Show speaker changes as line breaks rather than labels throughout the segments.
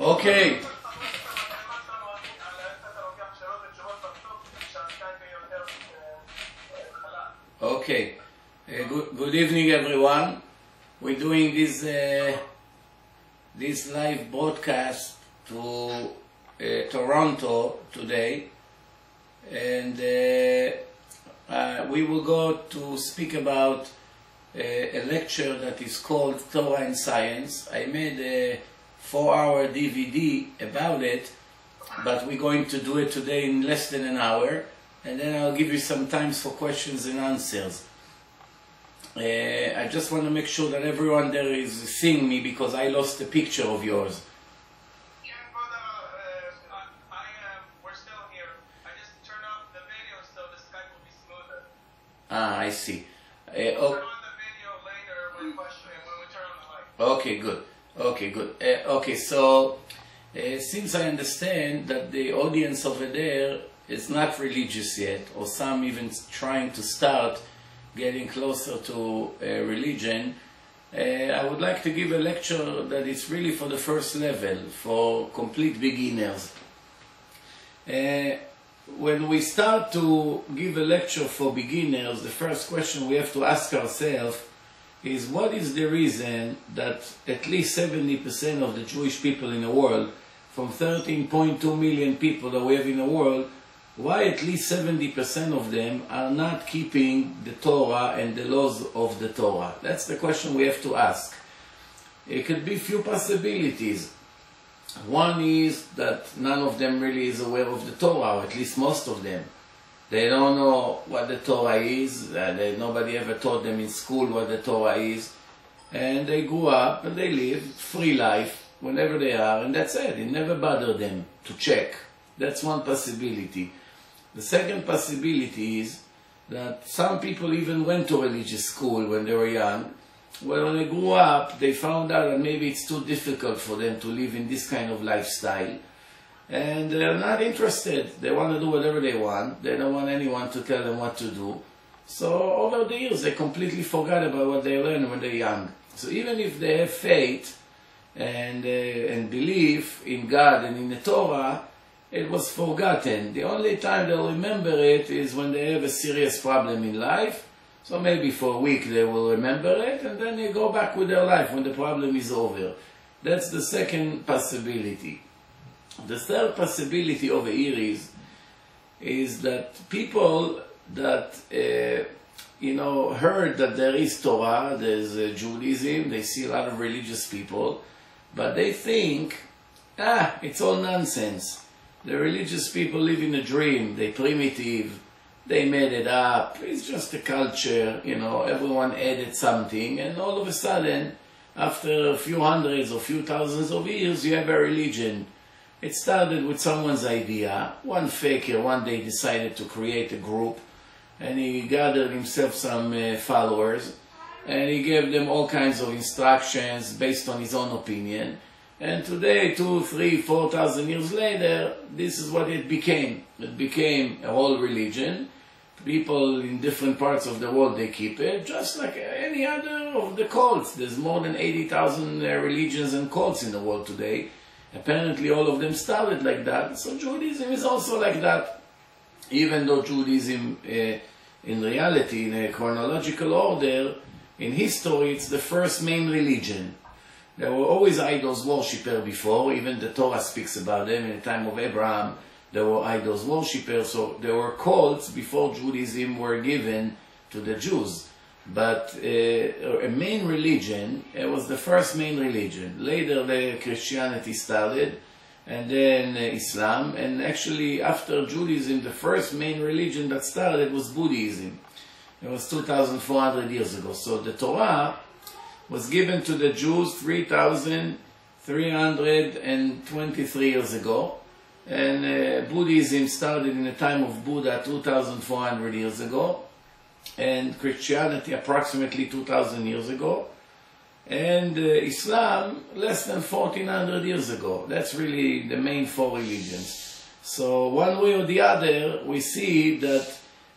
Okay. Okay. Good evening, everyone. We're doing this live broadcast to Toronto today, and we will go to speak about a lecture that is called Torah and Science. I made a 4-hour DVD about it, but we're going to do it today in less than an hour, and then I'll give you some time for questions and answers. I just want to make sure that everyone there is seeing me, because I lost a picture of yours.
Yeah, brother, we're still here. I just turned off the video so the Skype will be smoother.
Ah, I see.
Turn on the video later when we turn on the light.
Okay, good. Okay, good. Okay, so since I understand that the audience over there is not religious yet, or some even trying to start getting closer to religion, I would like to give a lecture that is really for the first level, for complete beginners. When we start to give a lecture for beginners, the first question we have to ask ourselves is, what is the reason that at least 70% of the Jewish people in the world, from 13.2 million people that we have in the world, why at least 70% of them are not keeping the Torah and the laws of the Torah? That's the question we have to ask. It could be few possibilities. One is that none of them really is aware of the Torah, or at least most of them. They don't know what the Torah is. Nobody ever taught them in school what the Torah is. And they grew up and they live free life whenever they are, and that's it. It never bothered them to check. That's one possibility. The second possibility is that some people even went to religious school when they were young. Well, when they grew up, they found out that maybe it's too difficult for them to live in this kind of lifestyle. And they're not interested. They want to do whatever they want. They don't want anyone to tell them what to do. So over the years, they completely forgot about what they learned when they're young. So even if they have faith and belief in God and in the Torah, it was forgotten. The only time they'll remember it is when they have a serious problem in life. So maybe for a week they will remember it, and then they go back with their life when the problem is over. That's the second possibility. The third possibility over here is that people that heard that there is Torah, there's Judaism, they see a lot of religious people, but they think, it's all nonsense. The religious people live in a dream, they're primitive, they made it up, it's just a culture, everyone added something, and all of a sudden, after a few hundreds or few thousands of years, you have a religion. It started with someone's idea. One faker one day decided to create a group, and he gathered himself some followers, and he gave them all kinds of instructions based on his own opinion. And today, 2,000, 3,000, 4,000 years later, this is what it became. It became a whole religion. People in different parts of the world, they keep it, just like any other of the cults. There's more than 80,000 religions and cults in the world today. Apparently all of them started like that, so Judaism is also like that. Even though Judaism, in reality, in a chronological order, in history, it's the first main religion. There were always idols worshippers before, even the Torah speaks about them. In the time of Abraham, there were idols worshippers, so there were cults before Judaism were given to the Jews. But a main religion, it was the first main religion. Later the Christianity started, and then Islam, and actually after Judaism, the first main religion that started was Buddhism. It was 2,400 years ago. So the Torah was given to the Jews 3,323 years ago, and Buddhism started in the time of Buddha 2,400 years ago, and Christianity approximately 2,000 years ago, and Islam less than 1,400 years ago. That's really the main four religions. So one way or the other, we see that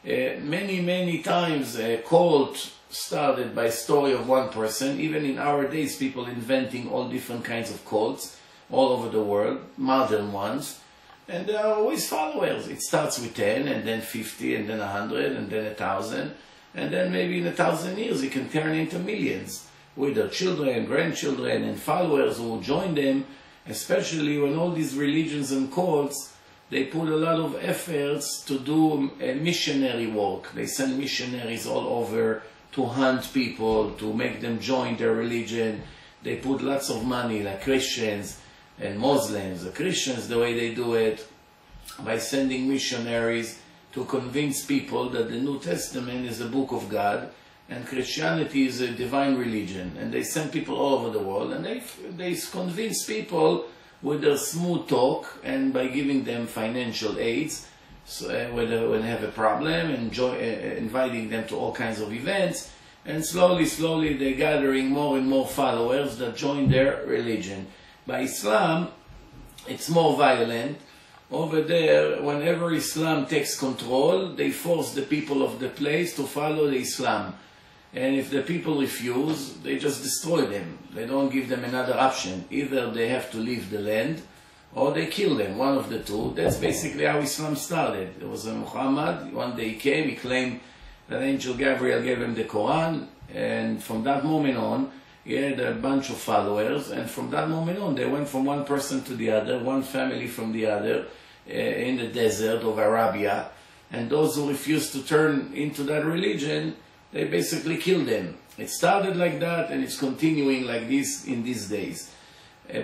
many times a cult started by a story of one person. Even in our days, people inventing all different kinds of cults. all over the world, modern ones, and there are always followers. It starts with 10, and then 50, and then 100, and then 1,000, and then maybe in 1,000 years it can turn into millions, with their children, grandchildren, and followers who will join them, especially when all these religions and cults, they put a lot of efforts to do missionary work. They send missionaries all over to hunt people, to make them join their religion. They put lots of money, like Christians and Muslims. The Christians, the way they do it, by sending missionaries to convince people that the New Testament is the book of God, and Christianity is a divine religion. And they send people all over the world, and they convince people with their smooth talk and by giving them financial aids, so, when they have a problem, and inviting them to all kinds of events, and slowly they're gathering more and more followers that join their religion. By Islam, it's more violent. Over there, whenever Islam takes control, they force the people of the place to follow the Islam. And if the people refuse, they just destroy them. They don't give them another option. Either they have to leave the land, or they kill them, one of the two. That's basically how Islam started. There was a Muhammad, one day he came, he claimed that Angel Gabriel gave him the Quran, and from that moment on, he had a bunch of followers, and from that moment on, they went from one person to the other, one family from the other, in the desert of Arabia, and those who refused to turn into that religion, they basically killed them. It started like that, and it's continuing like this in these days.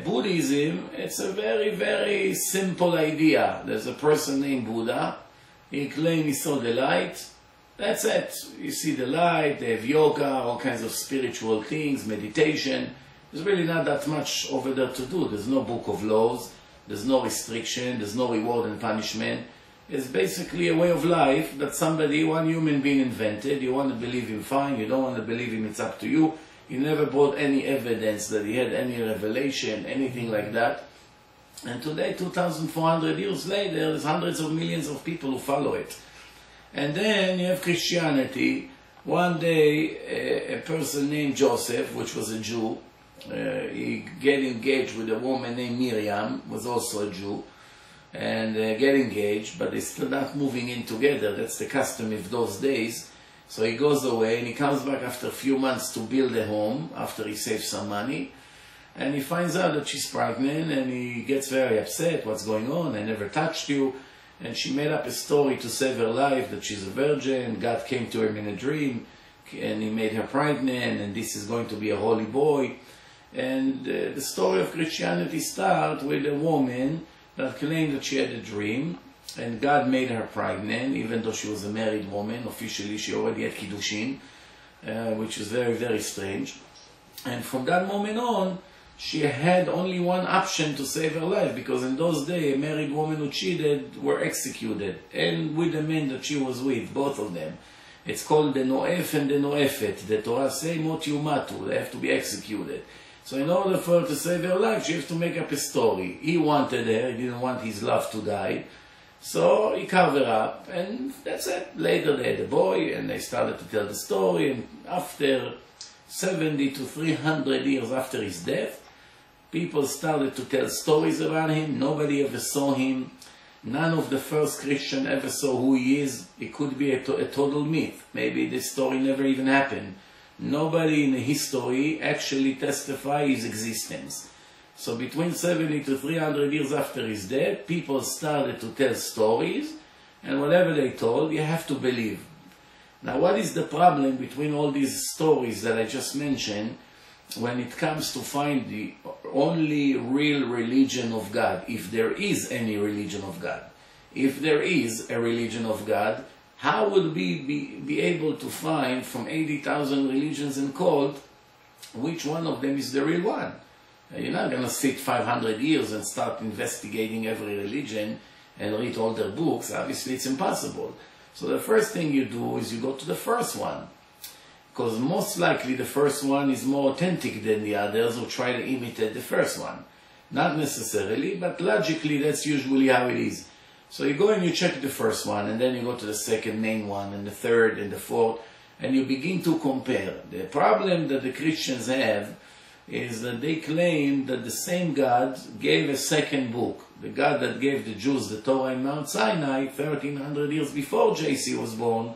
Buddhism, it's a very, very simple idea. There's a person named Buddha. He claimed he saw the light. That's it. You see the light, they have yoga, all kinds of spiritual things, meditation. There's really not that much over there to do. There's no book of laws. There's no restriction. There's no reward and punishment. It's basically a way of life that somebody, one human being invented. You want to believe him, fine. You don't want to believe him, it's up to you. He never brought any evidence that he had any revelation, anything like that. And today, 2,400 years later, there's hundreds of millions of people who follow it. And then you have Christianity. One day, a person named Joseph, which was a Jew, he get engaged with a woman named Miriam, was also a Jew, and get engaged, but they're still not moving in together. That's the custom of those days. So he goes away, and he comes back after a few months to build a home, after he saves some money, and he finds out that she's pregnant, and he gets very upset. What's going on? I never touched you. And she made up a story to save her life, that she's a virgin. God came to her in a dream, and he made her pregnant, and this is going to be a holy boy. And the story of Christianity starts with a woman that claimed that she had a dream, and God made her pregnant, even though she was a married woman. Officially, she already had Kiddushin, which is very, very strange. And from that moment on, she had only one option to save her life, because in those days, a married woman who cheated were executed, and with the men that she was with, both of them. It's called the Noef and the Noefet. The Torah say, Mot Yumatu, they have to be executed. So in order for her to save her life, she has to make up a story. He wanted her, he didn't want his love to die. So he covered her up, and that's it. Later they had a boy, and they started to tell the story, and after 70 to 300 years after his death, people started to tell stories about him. Nobody ever saw him. None of the first Christians ever saw who he is. It could be a total myth. Maybe this story never even happened. Nobody in history actually testified his existence. So between 70 to 300 years after his death, people started to tell stories, and whatever they told, you have to believe. Now, what is the problem between all these stories that I just mentioned when it comes to find the only real religion of God, if there is any religion of God? If there is a religion of God, how would we be able to find from 80,000 religions and cults which one of them is the real one? You're not going to sit 500 years and start investigating every religion and read all their books. Obviously, it's impossible. So the first thing you do is you go to the first one, because most likely the first one is more authentic than the others who try to imitate the first one. Not necessarily, but logically that's usually how it is. So you go and you check the first one, and then you go to the second main one, and the third, and the fourth, and you begin to compare. The problem that the Christians have is that they claim that the same God gave a second book. The God that gave the Jews the Torah in Mount Sinai 1300 years before JC was born,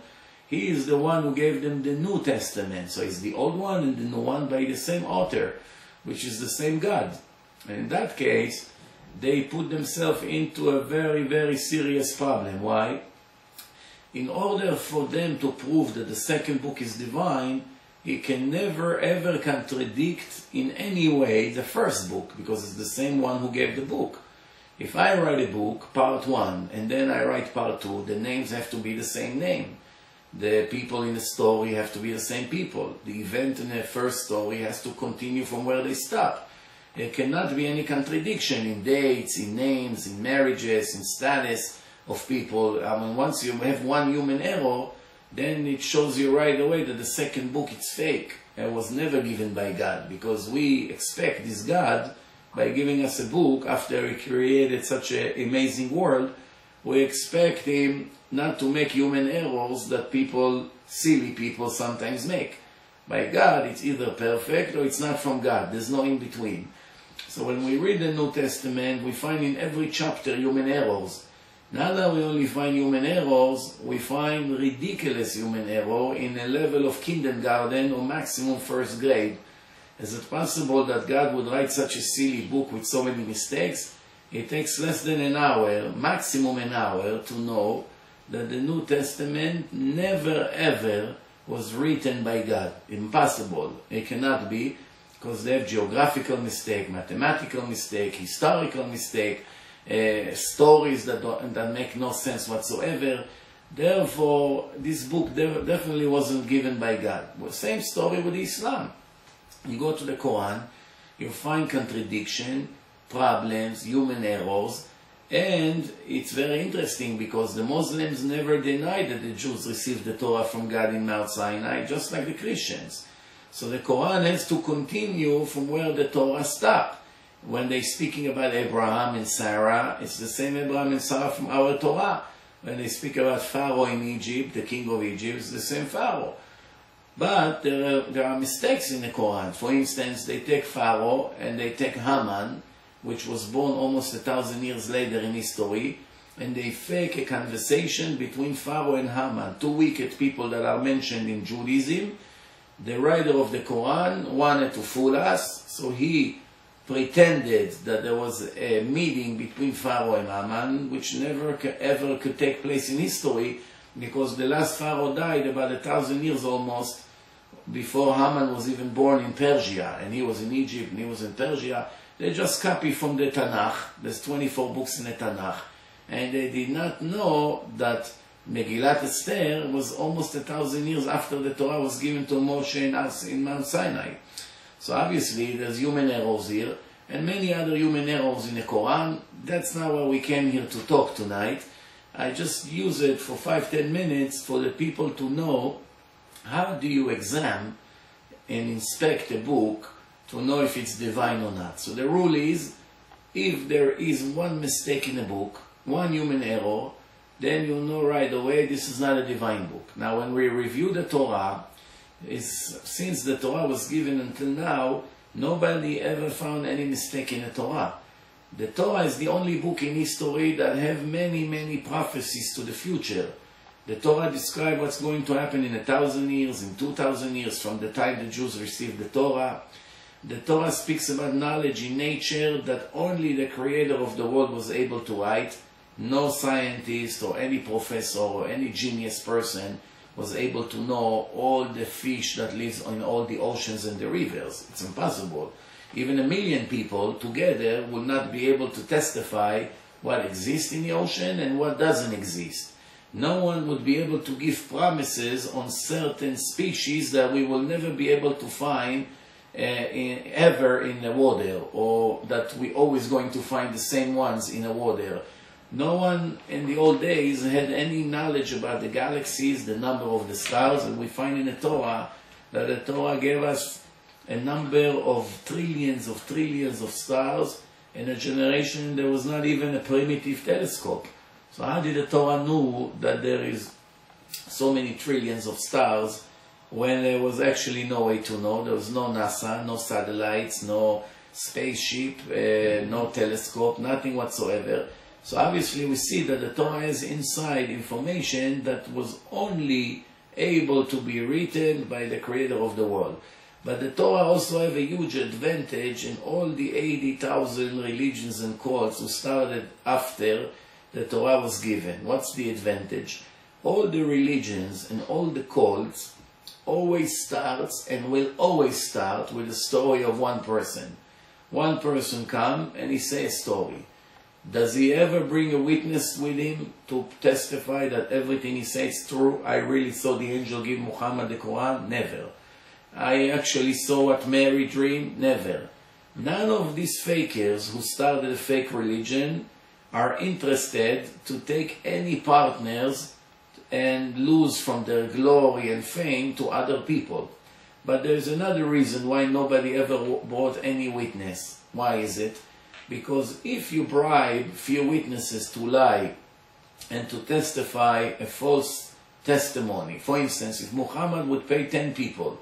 he is the one who gave them the New Testament. So it's the old one and the new one by the same author, which is the same God. And in that case, they put themselves into a very, very serious problem. Why? In order for them to prove that the second book is divine, he can never ever contradict in any way the first book, because it's the same one who gave the book. If I write a book, part 1, and then I write part 2, the names have to be the same name. The people in the story have to be the same people. The event in the first story has to continue from where they stop. There cannot be any contradiction in dates, in names, in marriages, in status of people. I mean, once you have one human error, then it shows you right away that the second book is fake. It was never given by God, because we expect this God, by giving us a book after he created such an amazing world, we expect him not to make human errors that people, silly people, sometimes make. By God, it's either perfect or it's not from God. There's no in between. So when we read the New Testament, we find in every chapter human errors. Not that we only find human errors, we find ridiculous human error in a level of kindergarten or maximum first grade. Is it possible that God would write such a silly book with so many mistakes? It takes less than an hour, maximum an hour, to know that the New Testament never ever was written by God. Impossible. It cannot be, because they have geographical mistake, mathematical mistake, historical mistake, stories that make no sense whatsoever. Therefore, this book definitely wasn't given by God. Well, same story with Islam. You go to the Quran, you find contradiction, problems, human errors, and it's very interesting because the Muslims never denied that the Jews received the Torah from God in Mount Sinai, just like the Christians. So the Quran has to continue from where the Torah stopped. When they're speaking about Abraham and Sarah, it's the same Abraham and Sarah from our Torah. When they speak about Pharaoh in Egypt, the king of Egypt, it's the same Pharaoh. But there are mistakes in the Quran. For instance, they take Pharaoh and they take Haman, which was born almost 1,000 years later in history, and they fake a conversation between Pharaoh and Haman, two wicked people that are mentioned in Judaism. The writer of the Quran wanted to fool us, so he pretended that there was a meeting between Pharaoh and Haman, which never ever could take place in history, because the last Pharaoh died about 1,000 years almost before Haman was even born in Persia, and he was in Egypt and he was in Persia. They just copy from the Tanakh. There's 24 books in the Tanakh, and they did not know that Megillat Esther was almost 1,000 years after the Torah was given to Moshe in Mount Sinai. So obviously there's human errors here, and many other human errors in the Quran. That's not what we came here to talk tonight. I just use it for 5-10 minutes for the people to know how do you examine and inspect a book to know if it's divine or not. So the rule is, if there is one mistake in a book, one human error, then you know right away this is not a divine book. Now when we review the Torah, since the Torah was given until now, nobody ever found any mistake in the Torah. The Torah is the only book in history that have many, many prophecies to the future. The Torah describes what's going to happen in 1,000 years, in 2,000 years from the time the Jews received the Torah. The Torah speaks about knowledge in nature that only the creator of the world was able to write. No scientist or any professor or any genius person was able to know all the fish that lives in all the oceans and the rivers. It's impossible. Even 1 million people together will not be able to testify what exists in the ocean and what doesn't exist. No one would be able to give promises on certain species that we will never be able to find ever in the water, or that we're always going to find the same ones in the water. No one in the old days had any knowledge about the galaxies, the number of the stars, and we find in the Torah that the Torah gave us a number of trillions of stars. In a generation there was not even a primitive telescope. So how did the Torah know that there is so many trillions of stars when there was actually no way to know. There was no NASA, no satellites, no spaceship, no telescope, nothing whatsoever. So obviously we see that the Torah has inside information that was only able to be written by the creator of the world. But the Torah also have a huge advantage in all the 80,000 religions and cults who started after the Torah was given. What's the advantage? All the religions and all the cults always starts and will always start with the story of one person. One person come and he say a story. Does he ever bring a witness with him to testify that everything he says is true? I really saw the angel give Muhammad the Quran? Never. I actually saw what Mary dreamed? Never. None of these fakers who started a fake religion are interested to take any partners and lose from their glory and fame to other people. But there's another reason why nobody ever brought any witness. Why is it? Because if you bribe few witnesses to lie and to testify a false testimony, for instance, if Muhammad would pay 10 people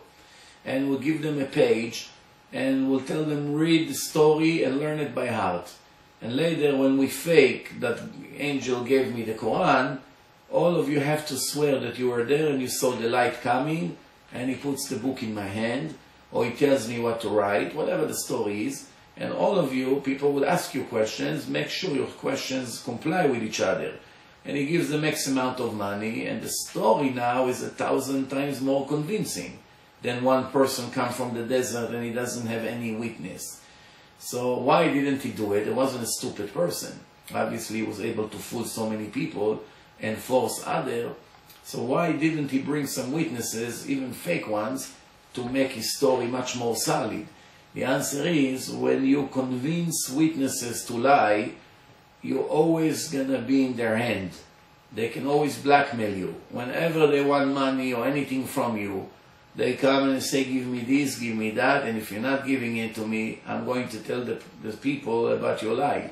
and would give them a page and will tell them read the story and learn it by heart, and later when we fake that angel gave me the Quran, all of you have to swear that you were there and you saw the light coming and he puts the book in my hand, or he tells me what to write, whatever the story is. And all of you, people will ask you questions, make sure your questions comply with each other. And he gives them X amount of money, and the story now is 1,000 times more convincing than one person come from the desert and he doesn't have any witness. So why didn't he do it? He wasn't a stupid person. Obviously he was able to fool so many people and force others. So why didn't he bring some witnesses, even fake ones, to make his story much more solid? The answer is, when you convince witnesses to lie, you're always gonna be in their hand. They can always blackmail you. Whenever they want money or anything from you, they come and say, give me this, give me that, and if you're not giving it to me, I'm going to tell the people about your lie.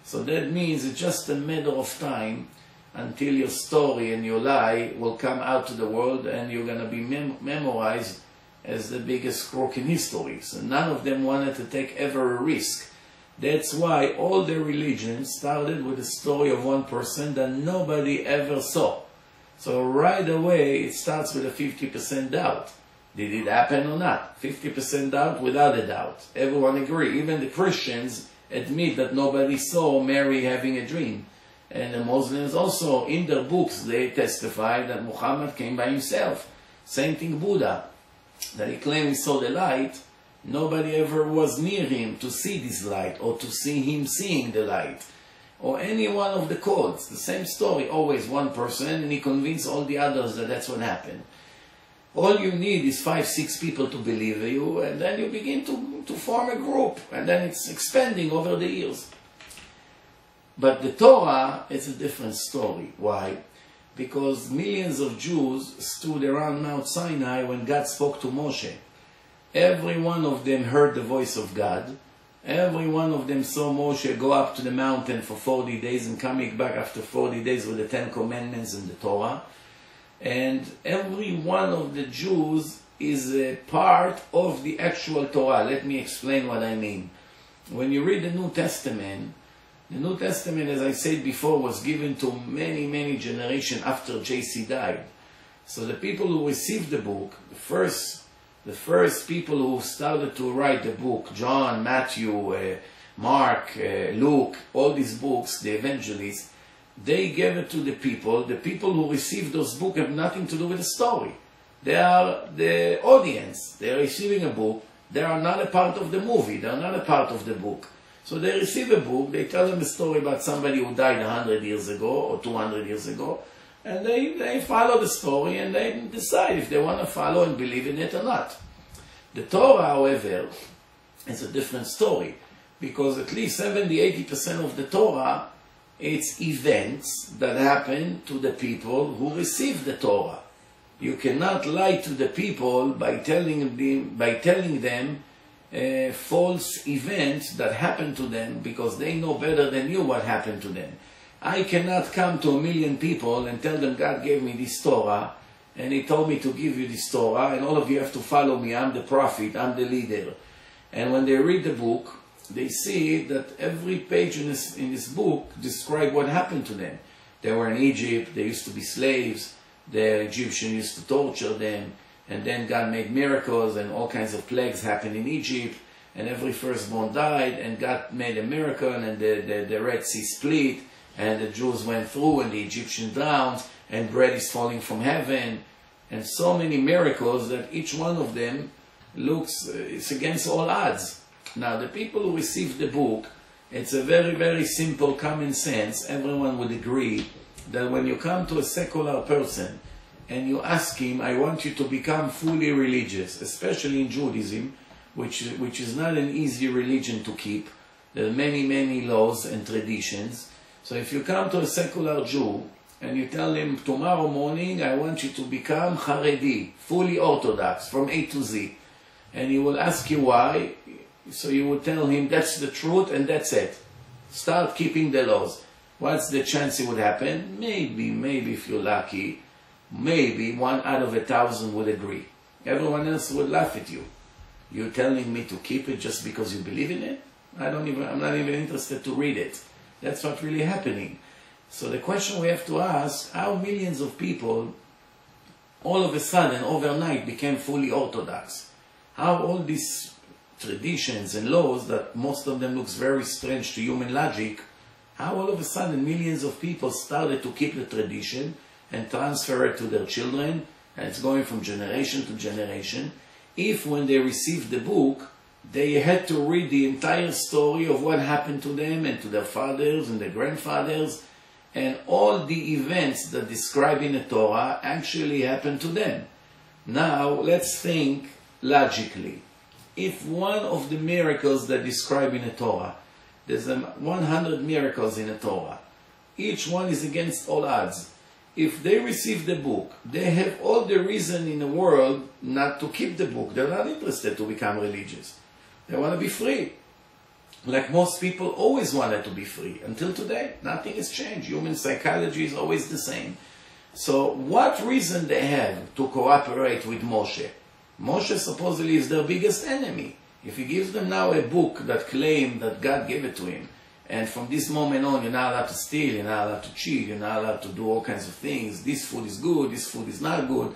So that means it's just a matter of time until your story and your lie will come out to the world and you're gonna be memorized as the biggest crook in history. So none of them wanted to take ever a risk. That's why all the religions started with a story of one person that nobody ever saw. So right away it starts with a 50% doubt. Did it happen or not? 50% doubt without a doubt. Everyone agree. Even the Christians admit that nobody saw Mary having a dream. And the Muslims also, in their books, they testify that Muhammad came by himself. Same thing Buddha. That he claimed he saw the light, nobody ever was near him to see this light or to see him seeing the light. Or any one of the cults, the same story, always one person, and he convinced all the others that that's what happened. All you need is 5-6 people to believe you, and then you begin to form a group, and then it's expanding over the years. But the Torah is a different story. Why? Because millions of Jews stood around Mount Sinai when God spoke to Moshe. Every one of them heard the voice of God. Every one of them saw Moshe go up to the mountain for 40 days and coming back after 40 days with the 10 Commandments and the Torah. And every one of the Jews is a part of the actual Torah. Let me explain what I mean. When you read the New Testament, as I said before, was given to many, many generations after JC died. So the people who received the book, the first people who started to write the book, John, Matthew, Mark, Luke, all these books, the evangelists, they gave it to the people. The people who received those books have nothing to do with the story. They are the audience. They are receiving a book. They are not a part of the movie. They are not a part of the book. So they receive a book, they tell them a story about somebody who died 100 years ago or 200 years ago, and they follow the story and they decide if they want to follow and believe in it or not. The Torah, however, is a different story, because at least 70-80% of the Torah, it's events that happen to the people who receive the Torah. You cannot lie to the people by telling them false events that happen to them, because they know better than you what happened to them. I cannot come to 1 million people and tell them God gave me this Torah and he told me to give you this Torah, and all of you have to follow me. I'm the prophet, I'm the leader. And when they read the book, they see that every page in this book describe what happened to them. They were in Egypt, they used to be slaves, the Egyptians used to torture them, and then God made miracles, and all kinds of plagues happened in Egypt, and every firstborn died, and God made a miracle, and the Red Sea split, and the Jews went through, and the Egyptians drowned, and bread is falling from heaven, and so many miracles that each one of them looks, it's against all odds. Now, the people who received the book, it's a very, very simple common sense. Everyone would agree that when you come to a secular person and you ask him, I want you to become fully religious, especially in Judaism, which is not an easy religion to keep. There are many, many laws and traditions. So if you come to a secular Jew and you tell him, tomorrow morning I want you to become Haredi, fully Orthodox, from A to Z, and he will ask you why, so you will tell him that's the truth and that's it. Start keeping the laws. What's the chance it would happen? Maybe if you're lucky, maybe 1 out of 1,000 would agree. Everyone else would laugh at you. You're telling me to keep it just because you believe in it? I'm not even interested to read it. That's what's really happening. So the question we have to ask, how millions of people all of a sudden, overnight, became fully Orthodox? How all these traditions and laws that most of them looks very strange to human logic, how all of a sudden millions of people started to keep the tradition and transfer it to their children, and it's going from generation to generation, if when they received the book, they had to read the entire story of what happened to them and to their fathers and their grandfathers, and all the events that describe in the Torah actually happened to them. Now, let's think logically. If one of the miracles that describe in the Torah, there's 100 miracles in the Torah, each one is against all odds. If they receive the book, they have all the reason in the world not to keep the book. They're not interested to become religious. They want to be free. Like most people always wanted to be free. Until today, nothing has changed. Human psychology is always the same. So what reason they have to cooperate with Moshe? Moshe supposedly is their biggest enemy. If he gives them now a book that claims that God gave it to him, and from this moment on you're not allowed to steal, you're not allowed to cheat, you're not allowed to do all kinds of things, this food is good, this food is not good,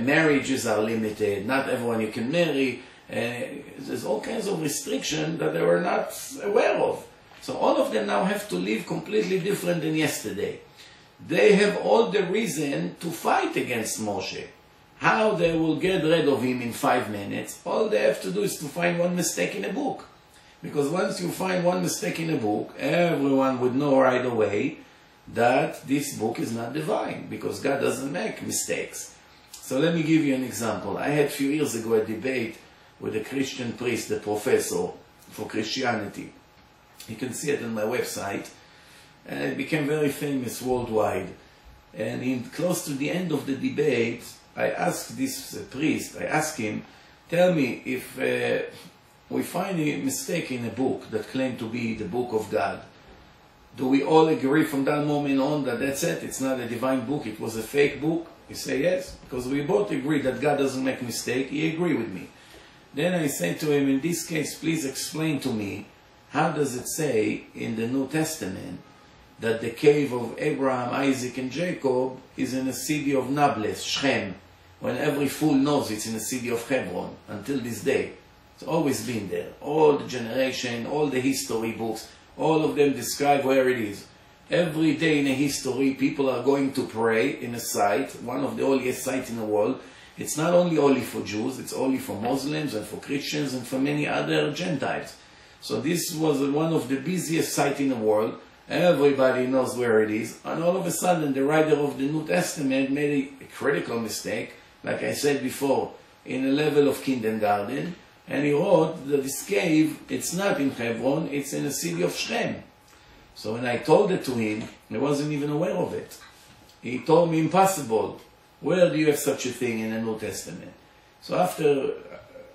marriages are limited, not everyone you can marry, there's all kinds of restrictions that they were not aware of. So all of them now have to live completely different than yesterday. They have all the reason to fight against Moshe. How they will get rid of him in 5 minutes, all they have to do is to find one mistake in a book. Because once you find one mistake in a book, everyone would know right away that this book is not divine, because God doesn't make mistakes. So let me give you an example. I had a few years ago a debate with a Christian priest, a professor for Christianity. You can see it on my website. And it became very famous worldwide. And close to the end of the debate, I asked this priest, I asked him, tell me, if we find a mistake in a book that claimed to be the book of God, do we all agree from that moment on that that's it, it's not a divine book, it was a fake book? He said yes, because we both agree that God doesn't make mistake. He agreed with me. Then I said to him, in this case, please explain to me, how does it say in the New Testament that the cave of Abraham, Isaac, and Jacob is in the city of Nablus, Shechem, when every fool knows it's in the city of Hebron until this day? It's always been there. All the generation, all the history books, all of them describe where it is. Every day in a history, people are going to pray in a site, one of the holiest sites in the world. It's not only holy for Jews, it's holy for Muslims and for Christians and for many other Gentiles. So this was one of the busiest sites in the world. Everybody knows where it is. And all of a sudden, the writer of the New Testament made a critical mistake, like I said before, in a level of kindergarten. And he wrote that this cave, it's not in Hebron, it's in the city of Shechem. So when I told it to him, he wasn't even aware of it. He told me, impossible. Where do you have such a thing in the New Testament? So after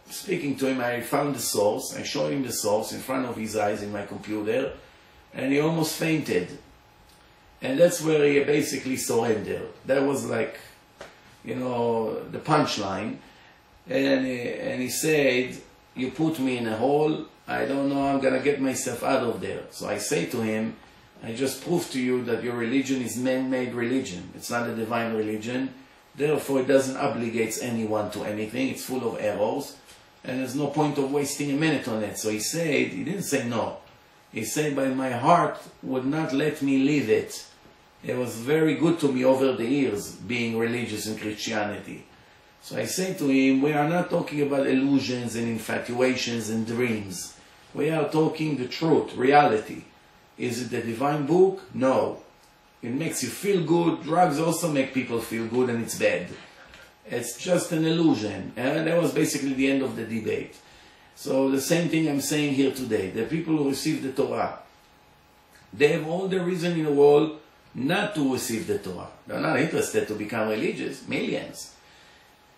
speaking to him, I found the source. I showed him the source in front of his eyes in my computer, and he almost fainted. And that's where he basically surrendered. That was like you know, the punchline. And he said, you put me in a hole, I don't know how I'm going to get myself out of there. So I say to him, I just proved to you that your religion is man-made religion. It's not a divine religion. Therefore, it doesn't obligate anyone to anything. It's full of errors. And there's no point of wasting a minute on it. So he said, he didn't say no. He said, but my heart would not let me leave it. It was very good to me over the years, being religious in Christianity. So I say to him, we are not talking about illusions and infatuations and dreams. We are talking the truth, reality. Is it the divine book? No. It makes you feel good. Drugs also make people feel good, and it's bad. It's just an illusion. And that was basically the end of the debate. So the same thing I'm saying here today. The people who receive the Torah, they have all the reason in the world not to receive the Torah. They're not interested to become religious. Millions.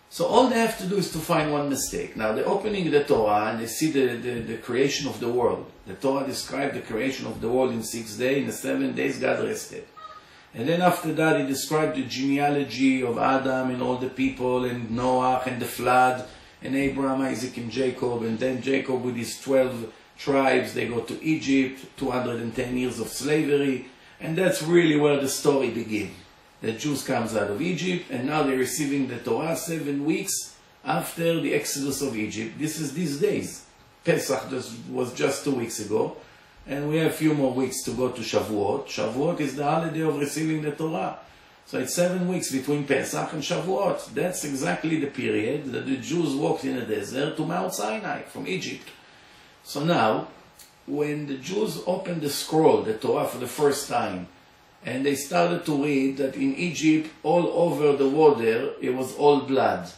So all they have to do is to find one mistake. Now they're opening the Torah and they see the creation of the world. The Torah described the creation of the world in 6 days. In the 7 days God rested. And then after that he described the genealogy of Adam and all the people and Noah and the flood and Abraham, Isaac and Jacob. And then Jacob with his 12 tribes, they go to Egypt, 210 years of slavery. And that's really where the story begins. The Jews comes out of Egypt, and now they're receiving the Torah 7 weeks after the exodus of Egypt. This is these days. Pesach was just 2 weeks ago, and we have a few more weeks to go to Shavuot. Shavuot is the holiday of receiving the Torah. So it's 7 weeks between Pesach and Shavuot. That's exactly the period that the Jews walked in the desert to Mount Sinai from Egypt. So now, when the Jews opened the scroll, the Torah, for the first time, and they started to read that in Egypt, all over the water, it was all blood.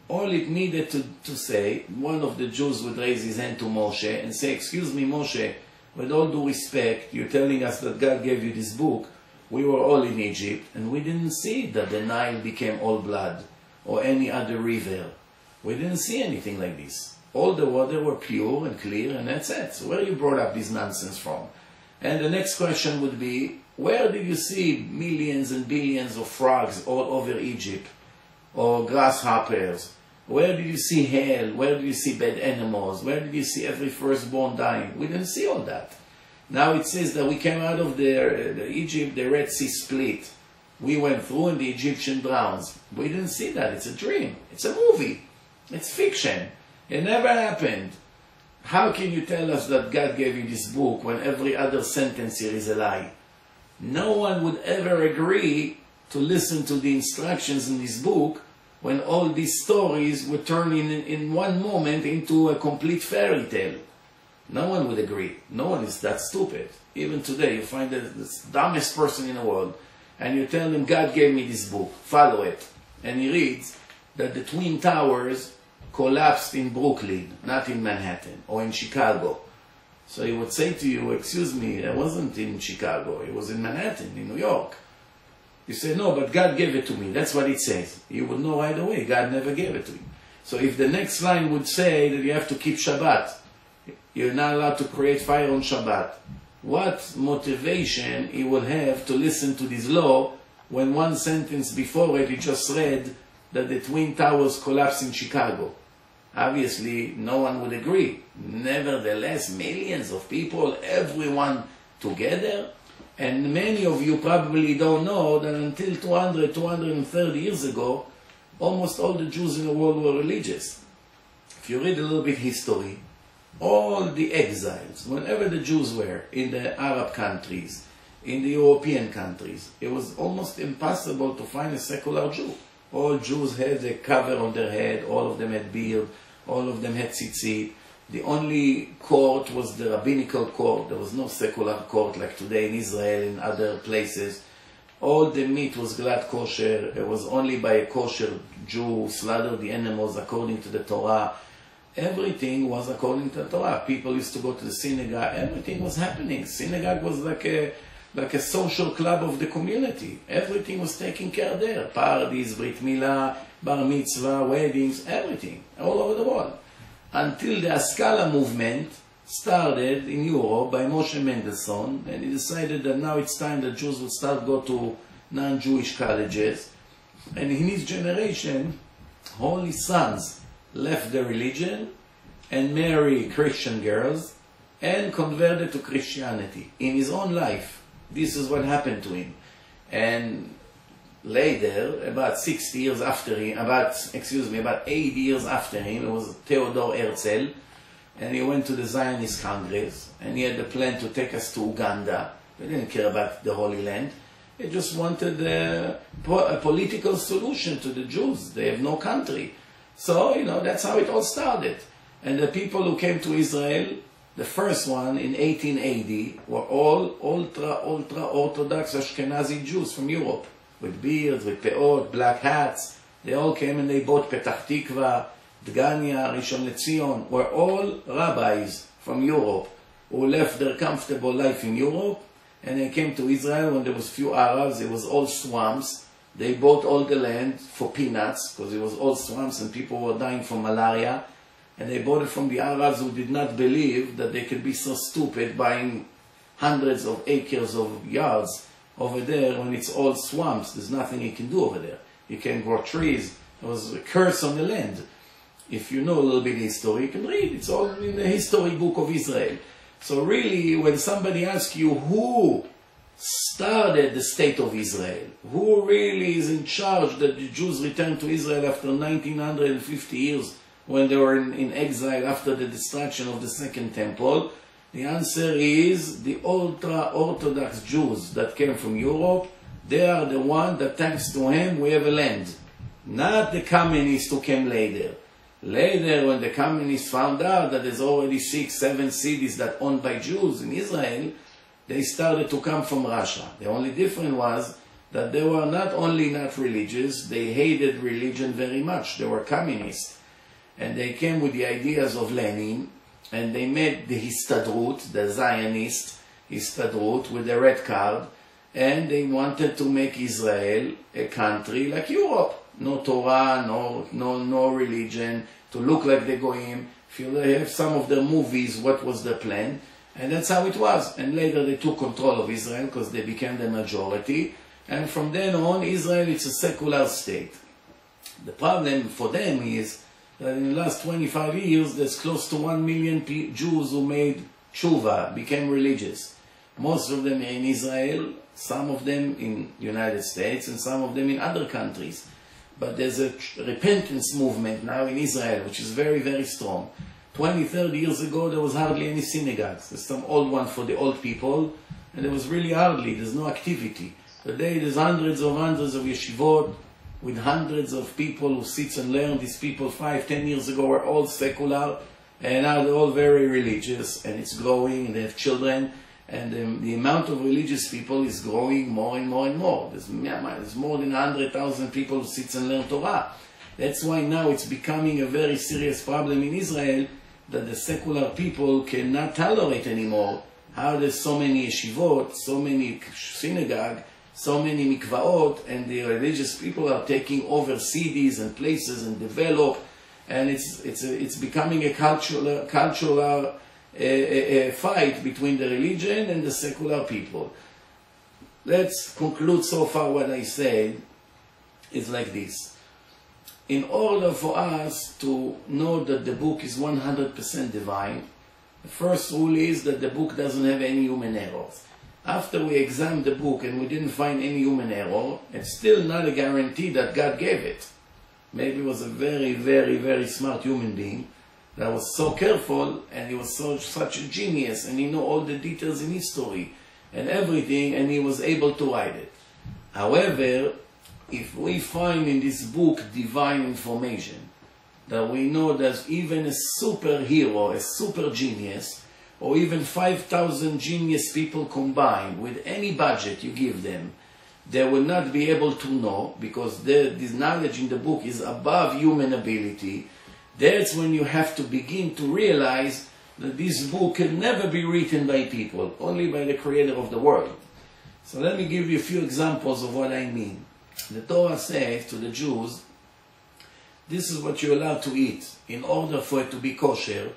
All it needed to say, one of the Jews would raise his hand to Moshe and say, excuse me, Moshe, with all due respect, you're telling us that God gave you this book. We were all in Egypt, and we didn't see that the Nile became all blood, or any other river. We didn't see anything like this. All the water were pure and clear, and that's it. So where you brought up this nonsense from? And the next question would be, where did you see millions and billions of frogs all over Egypt? Or grasshoppers? Where did you see hell? Where did you see bad animals? Where did you see every firstborn dying? We didn't see all that. Now it says that we came out of the Egypt, the Red Sea split. We went through and the Egyptian drowns. We didn't see that. It's a dream. It's a movie. It's fiction. It never happened. How can you tell us that God gave you this book when every other sentence here is a lie? No one would ever agree to listen to the instructions in this book when all these stories would turn in one moment into a complete fairy tale. No one would agree. No one is that stupid. Even today, you find the dumbest person in the world, and you tell him, God gave me this book, follow it. And he reads that the Twin Towers collapsed in Brooklyn, not in Manhattan, or in Chicago. So he would say to you, excuse me, it wasn't in Chicago, it was in Manhattan, in New York. You say, no, but God gave it to me. That's what it says. You would know right away, God never gave it to you. So if the next line would say that you have to keep Shabbat, you're not allowed to create fire on Shabbat, what motivation he will have to listen to this law when one sentence before it he just read that the Twin Towers collapsed in Chicago? Obviously, no one would agree. Nevertheless, millions of people, everyone together, and many of you probably don't know that until 200, 230 years ago, almost all the Jews in the world were religious. If you read a little bit history, all the exiles, whenever the Jews were in the Arab countries, in the European countries, it was almost impossible to find a secular Jew. All Jews had a cover on their head, all of them had beard, all of them had tzitzit. The only court was the rabbinical court. There was no secular court like today in Israel and other places. All the meat was glad kosher. It was only by a kosher Jew slaughtered the animals according to the Torah. Everything was according to the Torah. People used to go to the synagogue. Everything was happening. Synagogue was like a social club of the community. Everything was taken care of there. Parties, Brit Milah, Bar Mitzvah, weddings, everything, all over the world. Until the Haskalah movement started in Europe by Moshe Mendelssohn, and he decided that now it's time that Jews would start go to non-Jewish colleges. And in his generation, all his sons left the religion and married Christian girls and converted to Christianity in his own life. This is what happened to him. And later, about 6 years after him, about 8 years after him, it was Theodor Herzl, and he went to the Zionist Congress, and he had the plan to take us to Uganda. They didn't care about the Holy Land. They just wanted a political solution to the Jews. They have no country. So, that's how it all started. And the people who came to Israel, the first one in 1880, were all ultra-Orthodox Ashkenazi Jews from Europe, with beards, with peot, black hats. They all came and they bought Petach Tikva, Dgania, Rishon LeZion, were all rabbis from Europe who left their comfortable life in Europe and they came to Israel when there was few Arabs. It was all swamps. They bought all the land for peanuts because it was all swamps and people were dying from malaria. And they bought it from the Arabs who did not believe that they could be so stupid buying hundreds of acres of yards over there when it's all swamps. There's nothing you can do over there. You can grow trees. There was a curse on the land. If you know a little bit of history, you can read. It's all in the history book of Israel. So really, when somebody asks you who started the state of Israel, who really is in charge that the Jews returned to Israel after 1950 years when they were in exile after the destruction of the Second Temple, the answer is the ultra-Orthodox Jews that came from Europe. They are the one that, thanks to him, we have a land. Not the communists who came later. Later, when the communists found out that there's already 6, 7 cities that are owned by Jews in Israel, they started to come from Russia. The only difference was that they were not only not religious, they hated religion very much. They were communists. And they came with the ideas of Lenin, and they made the Histadrut, the Zionist Histadrut, with the red card, and they wanted to make Israel a country like Europe. No Torah, no religion, to look like the Goyim. If you have some of their movies, what was their plan? And that's how it was. And later they took control of Israel because they became the majority. And from then on, Israel is a secular state. The problem for them is that in the last 25 years, there's close to 1 million Jews who made tshuva, became religious. Most of them are in Israel, some of them in the United States, and some of them in other countries. But there's a repentance movement now in Israel, which is very, very strong. 20, 30 years ago, there was hardly any synagogues. There's some old one for the old people, and there was really hardly, there's no activity. Today, there's hundreds of yeshivot, with hundreds of people who sit and learn. These people 5, 10 years ago were all secular, and now they're all very religious, and it's growing, and they have children, and the amount of religious people is growing more and more and more. There's more than 100,000 people who sit and learn Torah. That's why now it's becoming a very serious problem in Israel that the secular people cannot tolerate anymore. How there's so many yeshivot, so many synagogues, so many mikvaot, and the religious people are taking over cities and places and develop, and it's becoming a cultural fight between the religion and the secular people. Let's conclude so far what I said is like this. In order for us to know that the book is 100% divine, the first rule is that the book doesn't have any human errors. After we examined the book and we didn't find any human error, it's still not a guarantee that God gave it. Maybe he was a very, very, very smart human being that was so careful, and he was such a genius, and he knew all the details in history and everything, and he was able to write it. However, if we find in this book divine information, that we know that even a superhero, a super genius, or even 5,000 genius people combined, with any budget you give them, they will not be able to know, because this knowledge in the book is above human ability. That's when you have to begin to realize that this book can never be written by people, only by the creator of the world. So let me give you a few examples of what I mean. The Torah says to the Jews, this is what you're allowed to eat. In order for it to be kosher,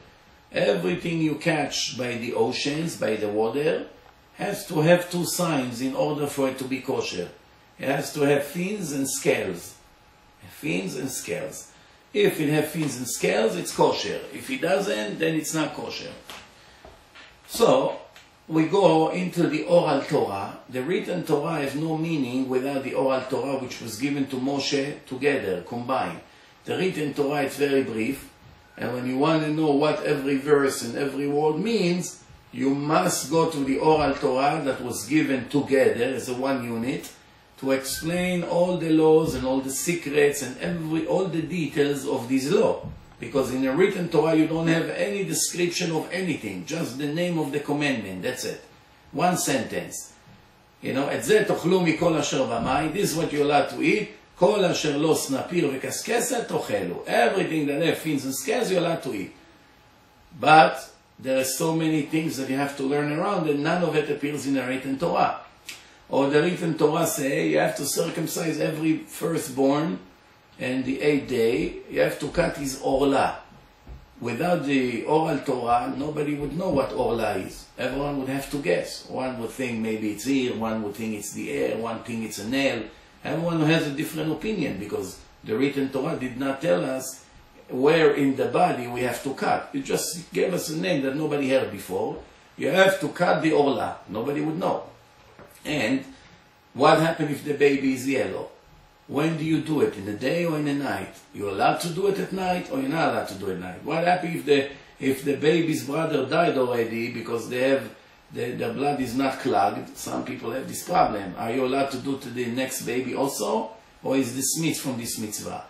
everything you catch by the oceans, by the water, has to have 2 signs in order for it to be kosher. It has to have fins and scales. Fins and scales. If it has fins and scales, it's kosher. If it doesn't, then it's not kosher. So, we go into the oral Torah. The written Torah has no meaning without the oral Torah, which was given to Moshe together, combined. The written Torah is very brief, and when you want to know what every verse and every word means, you must go to the oral Torah that was given together as a one unit to explain all the laws and all the secrets and all the details of this law. Because in a written Torah you don't have any description of anything, just the name of the commandment, that's it. One sentence. את זה תאכלו מכל אשר במים, this is what you're allowed to eat, כל אשר לא סנפיר וקסקסת תאכלו. Everything that have fins and scales you're allowed to eat. But there are so many things that you have to learn around and none of it appears in the written Torah. Or the written Torah say you have to circumcise every firstborn, and the 8th day, you have to cut his orla. Without the oral Torah, nobody would know what orla is. Everyone would have to guess. One would think maybe it's ear, one would think it's the ear, one think it's a nail. Everyone has a different opinion because the written Torah did not tell us where in the body we have to cut. It just gave us a name that nobody heard before. You have to cut the orla. Nobody would know. And what happens if the baby is yellow? When do you do it? In the day or in the night? You're allowed to do it at night or you're not allowed to do it at night? What happens if the baby's brother died already because they have the blood is not clogged? Some people have this problem. Are you allowed to do to the next baby also? Or is this mitzvah from this mitzvah?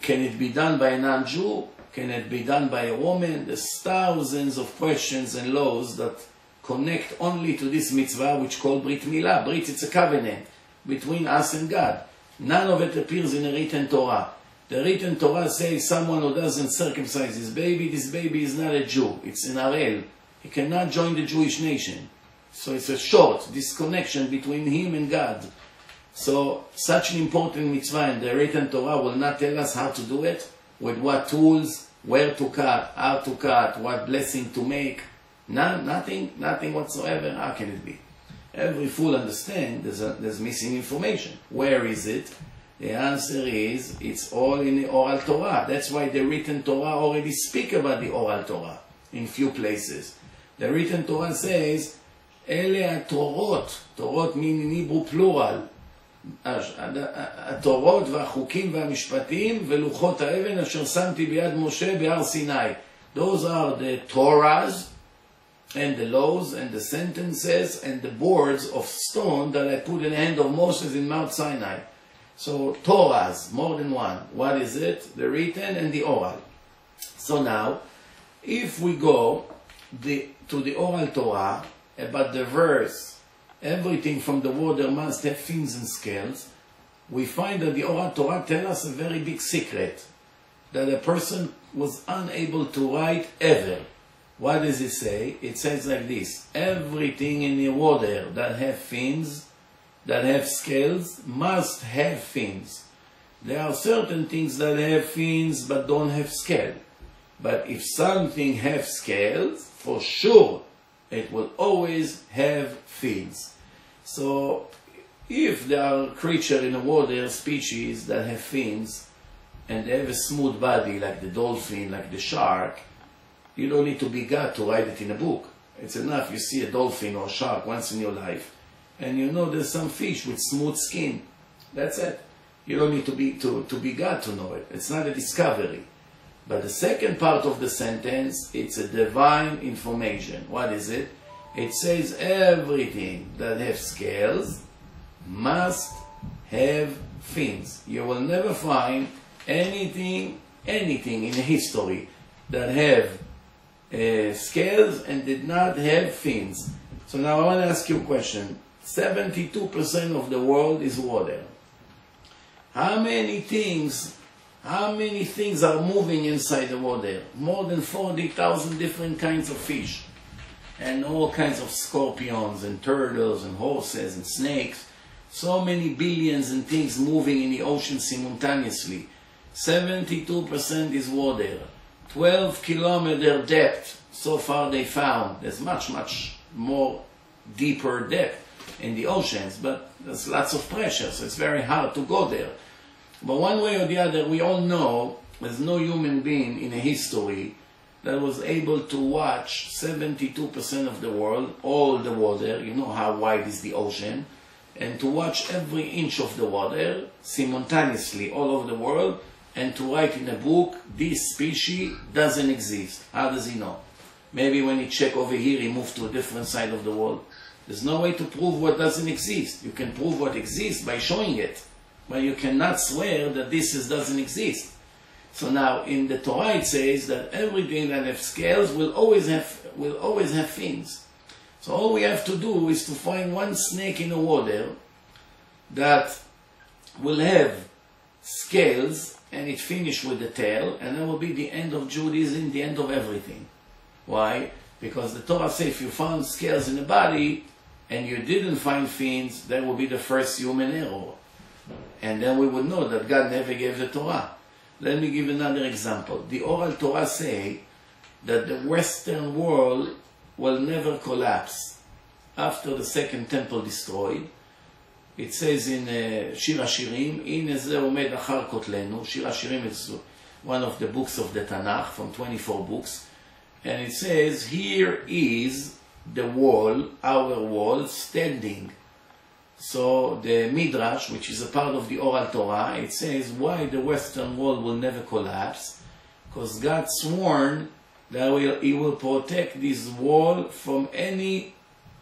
Can it be done by a non-Jew? Can it be done by a woman? There's thousands of questions and laws that connect only to this mitzvah which called Brit Milah. Brit, it's a covenant between us and God. None of it appears in the written Torah. The written Torah says someone who doesn't circumcise his baby, this baby is not a Jew. It's an Arel. He cannot join the Jewish nation. So it's a short disconnection between him and God. So such an important mitzvah, and the written Torah will not tell us how to do it, with what tools, where to cut, how to cut, what blessing to make. Nothing whatsoever. How can it be? Every fool understands there's missing information. Where is it? The answer is, it's all in the oral Torah. That's why the written Torah already speak about the oral Torah in few places. The written Torah says, Ele HaTorot. Torot mean in Hebrew plural. התורות והחוקים והמשפטים ולוחות האבן אשר שמתי ביד משה בהר סיני. Those are the Torahs and the laws and the sentences and the boards of stone that I put in the hand of Moses in Mount Sinai. So Torahs, more than one. What is it? The written and the oral. So now, if we go to the oral Torah about the verse, everything from the water must have fins and scales, we find that the oral Torah tells us a very big secret, that a person was unable to write ever. What does it say? It says like this: everything in the water that have fins, that have scales, must have fins. There are certain things that have fins but don't have scale. But if something has scales, for sure, it will always have fins. So, if there are creatures in the water, species that have fins, and they have a smooth body like the dolphin, like the shark, you don't need to be God to write it in a book. It's enough you see a dolphin or a shark once in your life, and you know there's some fish with smooth skin. That's it. You don't need to be God to know it. It's not a discovery. But the second part of the sentence, it's a divine information. What is it? It says everything that has scales must have fins. You will never find anything in history that have scales and did not have fins. So now I want to ask you a question. 72% of the world is water. How many things are moving inside the water? More than 40,000 different kinds of fish, and all kinds of scorpions and turtles and horses and snakes. So many billions and things moving in the ocean simultaneously. 72% is water. 12-kilometer depth, so far they found. There's much more deeper depth in the oceans, but there's lots of pressure, so it's very hard to go there. But one way or the other, we all know there's no human being in history that was able to watch 72% of the world, all the water, you know how wide is the ocean, and to watch every inch of the water simultaneously all over the world, and to write in a book, this species doesn't exist. How does he know? Maybe when he check over here, he moved to a different side of the world. There's no way to prove what doesn't exist. You can prove what exists by showing it, but you cannot swear that this doesn't exist. So now in the Torah it says that everything that has scales will always have fins. So all we have to do is to find one snake in the water that will have scales, and it finish with the tail, and that will be the end of Judaism, the end of everything. Why? Because the Torah says if you found scales in the body and you didn't find fins, that will be the first human error. And then we would know that God never gave the Torah. Let me give another example. The oral Torah say that the Western world will never collapse. After the second temple destroyed, it says in Shir HaShirim, "Ine ze omed achar kotlenu." Shir HaShirim is one of the books of the Tanakh, from 24 books. And it says, here is the wall, our wall, standing. So the Midrash, which is a part of the oral Torah, it says why the Western wall will never collapse. Because God sworn that He will protect this wall from any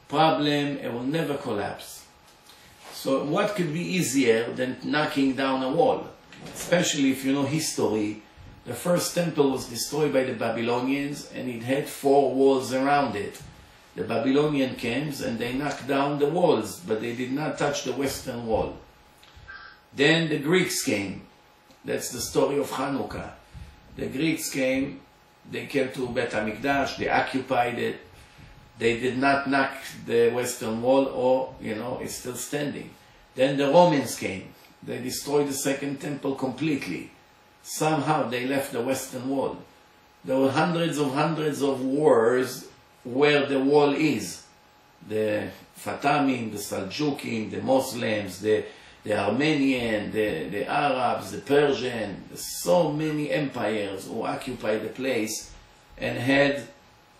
problem. It will never collapse. So what could be easier than knocking down a wall? Especially if you know history. The first temple was destroyed by the Babylonians, and it had 4 walls around it. The Babylonian came and they knocked down the walls, but they did not touch the western wall. Then the Greeks came. That's the story of Hanukkah. The Greeks came, they came to Bet HaMikdash, they occupied it. They did not knock the western wall, or, you know, it's still standing. Then the Romans came. They destroyed the second temple completely. Somehow they left the western wall. There were hundreds of wars where the wall is. The Fatimim, the Seljukim, the Muslims, the Armenian, the Arabs, the Persian, so many empires who occupied the place and had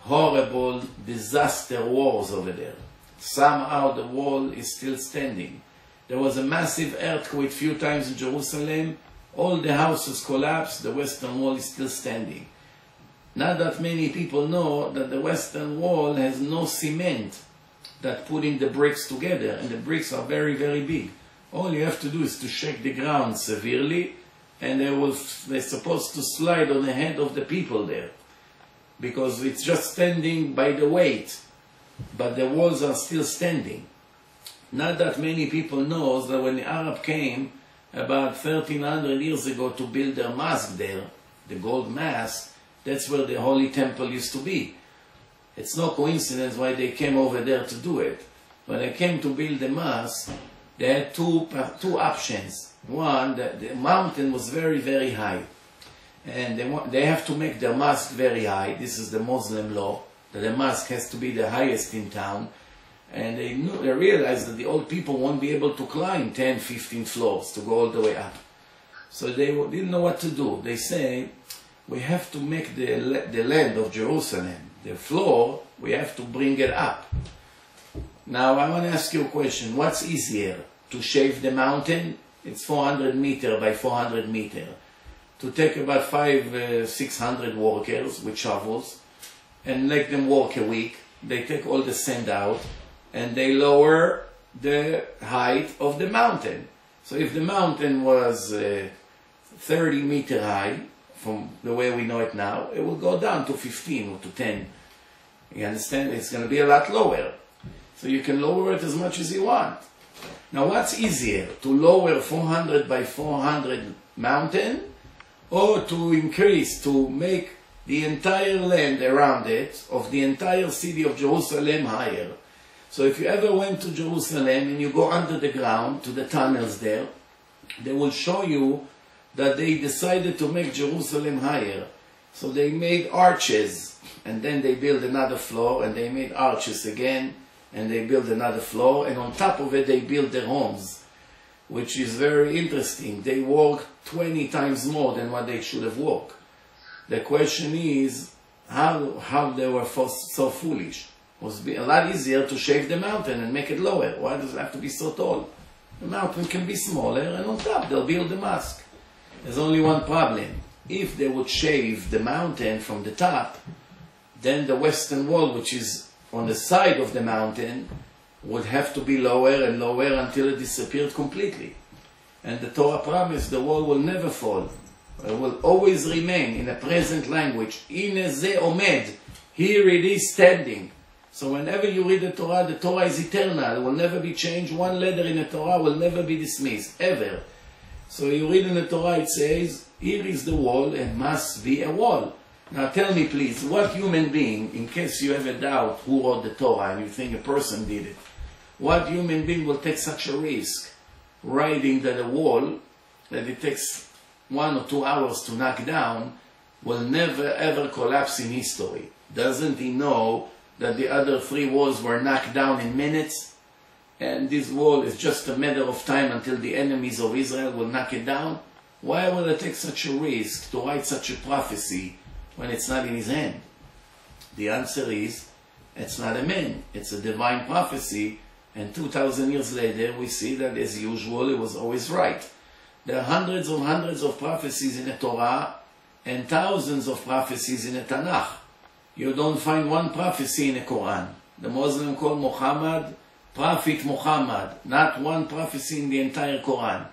horrible disaster wars over there. Somehow the wall is still standing. There was a massive earthquake a few times in Jerusalem. All the houses collapsed, the western wall is still standing. Not that many people know that the western wall has no cement that putting the bricks together, and the bricks are very, very big. All you have to do is to shake the ground severely, and they're supposed to slide on the head of the people there, because it's just standing by the weight, but the walls are still standing. Not that many people know that when the Arab came about 1300 years ago to build their mosque there, the gold mosque, that's where the Holy Temple used to be. It's no coincidence why they came over there to do it. When they came to build the mosque, they had two options. One, the mountain was very, very high. And they have to make their mosque very high. This is the Muslim law, that the mosque has to be the highest in town. And they realized that the old people won't be able to climb 10, 15 floors to go all the way up. So they didn't know what to do. They say, we have to make the land of Jerusalem, the floor, we have to bring it up. Now I want to ask you a question. What's easier? To shave the mountain? It's 400 meter by 400 meter. To take about 500-600 workers with shovels and make them work a week. They take all the sand out and they lower the height of the mountain. So if the mountain was 30 meter high, from the way we know it now, it will go down to 15 or to 10. You understand? It's going to be a lot lower. So you can lower it as much as you want. Now what's easier? To lower 400 by 400 mountain, or to increase, to make the entire land around it, of the entire city of Jerusalem, higher? So if you ever went to Jerusalem and you go under the ground to the tunnels there, they will show you that they decided to make Jerusalem higher. So they made arches, and then they built another floor, and they made arches again, and they built another floor, and on top of it they built their homes. which is very interesting. They work 20 times more than what they should have worked. The question is, how they were so foolish. It was a lot easier to shave the mountain and make it lower. Why does it have to be so tall? The mountain can be smaller, and on top they'll build the mosque. There's only one problem. If they would shave the mountain from the top, then the western wall, which is on the side of the mountain, would have to be lower and lower until it disappeared completely. And the Torah promised the wall will never fall. It will always remain in the present language. Ine ze omed. Here it is standing. So whenever you read the Torah is eternal. It will never be changed. One letter in the Torah will never be dismissed, ever. So you read in the Torah, it says, here is the wall and must be a wall. Now tell me please, what human being, in case you have a doubt who wrote the Torah and you think a person did it, what human being will take such a risk writing that a wall that it takes 1 or 2 hours to knock down will never ever collapse in history? Doesn't he know that the other 3 walls were knocked down in minutes? And this wall is just a matter of time until the enemies of Israel will knock it down? Why will it take such a risk to write such a prophecy when it's not in his hand? The answer is, it's not a man, it's a divine prophecy, and 2,000 years later we see that as usual it was always right. There are hundreds of prophecies in the Torah and thousands of prophecies in the Tanakh. You don't find one prophecy in the Quran. The Muslim call Muhammad Prophet Muhammad, not one prophecy in the entire Quran,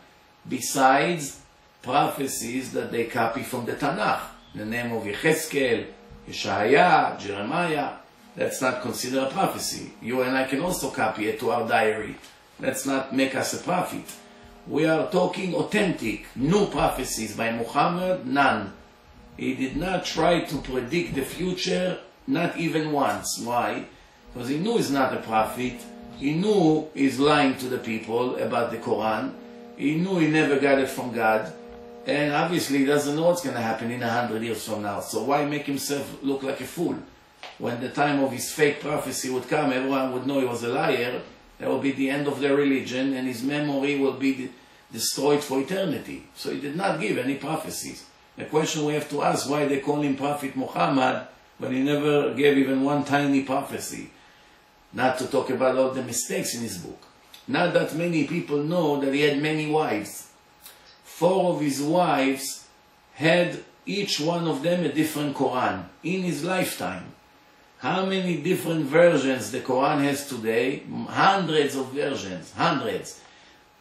besides prophecies that they copy from the Tanakh. The name of Yechezkel, Yeshaya, Jeremiah, that's not considered a prophecy. You and I can also copy it to our diary. Let's not make us a prophet. We are talking authentic, new prophecies by Muhammad, none. He did not try to predict the future, not even once. Why? Because he knew he's not a prophet. He knew he's lying to the people about the Quran. He knew he never got it from God. And obviously he doesn't know what's going to happen in 100 years from now. So why make himself look like a fool? When the time of his fake prophecy would come, everyone would know he was a liar. That will be the end of their religion, and his memory will be destroyed for eternity. So he did not give any prophecies. The question we have to ask, why they call him Prophet Muhammad when he never gave even one tiny prophecy? Not to talk about all the mistakes in his book. Not that many people know that he had many wives. 4 of his wives had each one of them a different Quran in his lifetime. How many different versions the Quran has today? Hundreds of versions, hundreds.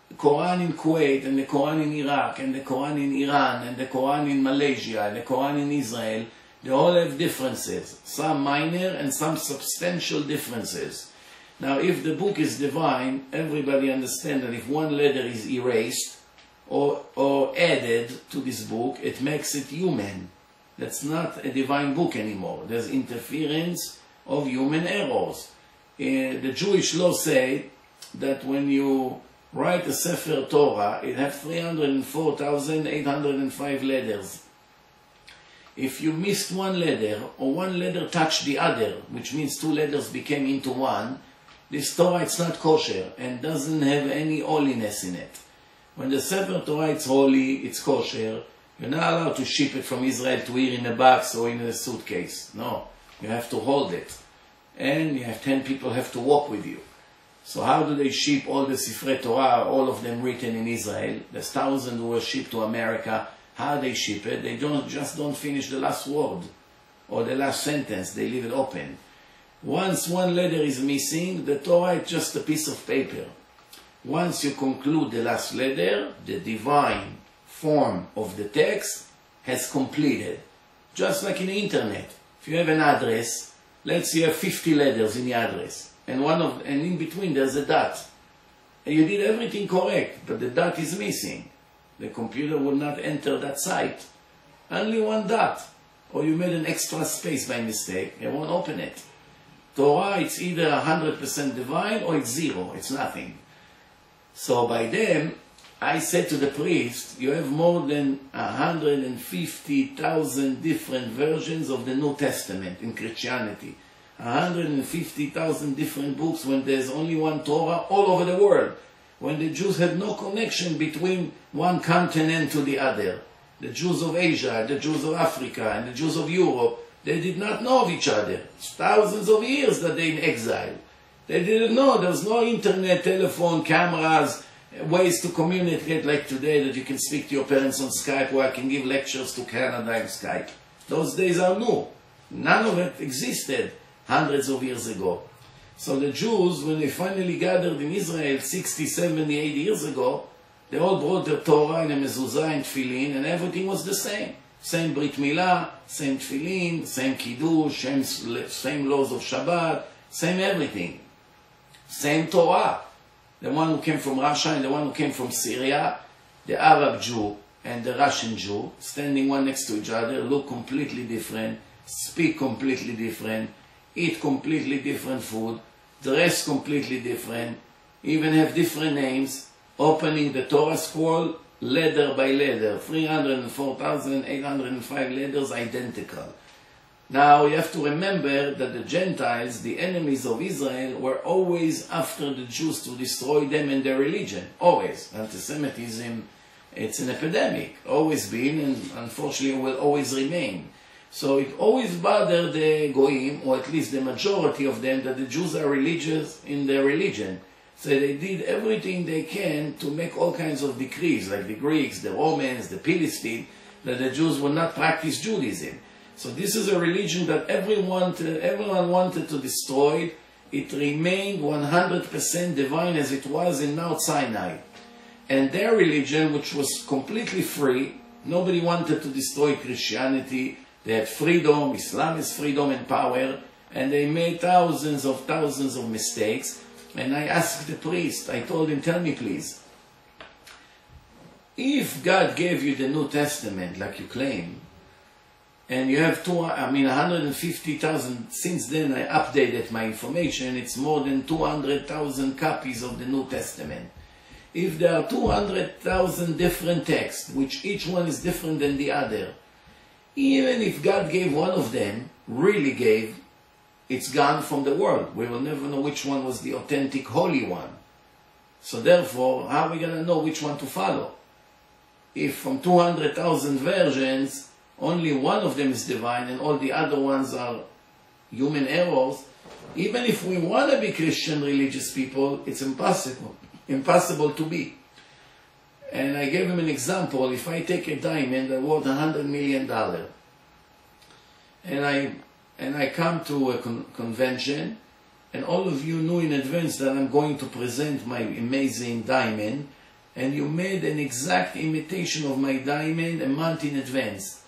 The Quran in Kuwait, and the Quran in Iraq, and the Quran in Iran, and the Quran in Malaysia, and the Quran in Israel, they all have differences, some minor and some substantial differences. Now, if the book is divine, everybody understands that if one letter is erased or added to this book, it makes it human. That's not a divine book anymore. There's interference of human errors. The Jewish law say that when you write a Sefer Torah, it has 304,805 letters. If you missed one letter, or one letter touched the other, which means 2 letters became into one, this Torah it's not kosher and doesn't have any holiness in it. When the Sefer Torah it's holy, it's kosher, you're not allowed to ship it from Israel to here in a box or in a suitcase. No, you have to hold it. And you have 10 people have to walk with you. So how do they ship all the Sifrei Torah, all of them written in Israel? There's thousands who were shipped to America. How they ship it? They just don't finish the last word or the last sentence. They leave it open. Once one letter is missing, the Torah is just a piece of paper. Once you conclude the last letter, the divine form of the text has completed. Just like in the internet. If you have an address, let's say you have 50 letters in the address, and in between there's a dot. And you did everything correct, but the dot is missing. The computer will not enter that site. Only one dot. Or you made an extra space by mistake, it won't open it. Torah, it's either 100% divine or it's 0, it's nothing. So by them, I said to the priest, you have more than 150,000 different versions of the New Testament in Christianity. 150,000 different books when there's only one Torah all over the world. when the Jews had no connection between one continent to the other. The Jews of Asia, the Jews of Africa, and the Jews of Europe, they did not know of each other. It's thousands of years that they're in exile. They didn't know. There was no internet, telephone, cameras, ways to communicate like today, that you can speak to your parents on Skype, or I can give lectures to Canada in Skype. Those days are new. None of it existed hundreds of years ago. So the Jews, when they finally gathered in Israel 60, 70, 80 years ago, they all brought their Torah and a mezuzah and tefillin, and everything was the same. Same Brit Milah, same tefillin, same Kiddush, same laws of Shabbat, same everything. Same Torah. The one who came from Russia and the one who came from Syria, the Arab Jew and the Russian Jew, standing one next to each other, look completely different, speak completely different, eat completely different food, dress completely different, even have different names, opening the Torah scroll letter by letter, 304,805 letters identical. Now you have to remember that the Gentiles, the enemies of Israel, were always after the Jews to destroy them and their religion. Always. Anti-Semitism, it's an epidemic. Always been, and unfortunately will always remain. So it always bothered the Goyim, or at least the majority of them, that the Jews are religious in their religion. So they did everything they can to make all kinds of decrees, like the Greeks, the Romans, the Philistines, that the Jews would not practice Judaism. So this is a religion that everyone wanted to destroy. It remained 100% divine as it was in Mount Sinai. And their religion, which was completely free, nobody wanted to destroy Christianity. They had freedom, Islam is freedom and power, and they made thousands of mistakes. And I asked the priest, I told him, tell me please, if God gave you the New Testament, like you claim, and you have 150,000, since then I updated my information, it's more than 200,000 copies of the New Testament. If there are 200,000 different texts, which each one is different than the other, even if God gave one of them, really gave, it's gone from the world. We will never know which one was the authentic holy one. So therefore, how are we going to know which one to follow? If from 200,000 versions, only one of them is divine and all the other ones are human errors, even if we want to be Christian religious people, it's impossible to be. And I gave him an example. If I take a diamand that worth $100 million, and I come to a convention, and all of you knew in advance that I'm going to present my amazing diamond, and you made an exact imitation of my diamond a month in advance.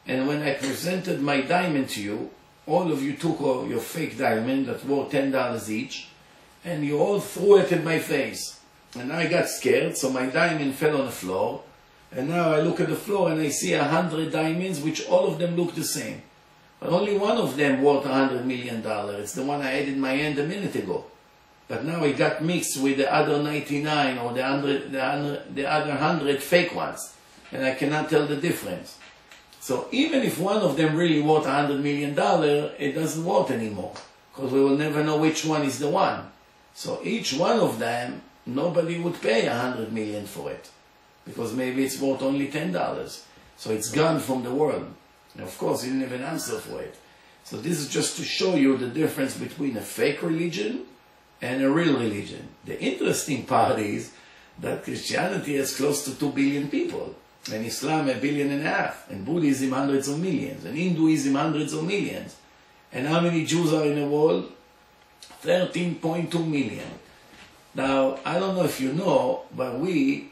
And when I presented my diamond to you, all of you took your fake diamond that worth $10 each, and you all threw it in my face. And I got scared, so my diamond fell on the floor. And now I look at the floor and I see 100 diamonds, which all of them look the same. But only one of them worth $100 million. It's the one I had in my hand a minute ago. But now it got mixed with the other 99 or the other 100 fake ones. And I cannot tell the difference. So even if one of them really worth $100 million, it doesn't worth anymore. Because we will never know which one is the one. So each one of them, nobody would pay $100 million for it. Because maybe it's worth only $10. So it's gone from the world. And of course, he didn't have an answer for it. So this is just to show you the difference between a fake religion and a real religion. The interesting part is that Christianity has close to 2 billion people. And Islam 1.5 billion. And Buddhism hundreds of millions. And Hinduism hundreds of millions. And how many Jews are in the world? 13.2 million. Now, I don't know if you know, but we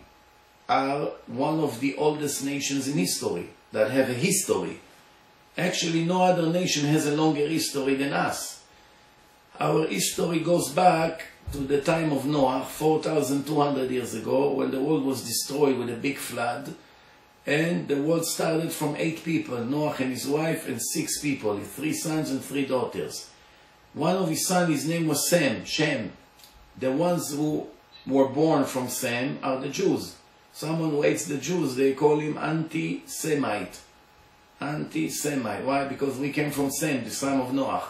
are one of the oldest nations in history that have a history. Actually, no other nation has a longer history than us. Our history goes back to the time of Noah, 4,200 years ago, when the world was destroyed with a big flood. And the world started from 8 people, Noah and his wife, and 6 people, 3 sons and 3 daughters. One of his sons, his name was Shem. The ones who were born from Sem are the Jews. Someone who hates the Jews, they call him anti-Semite. Anti-Semite. Why? Because we came from Sem, the son of Noah.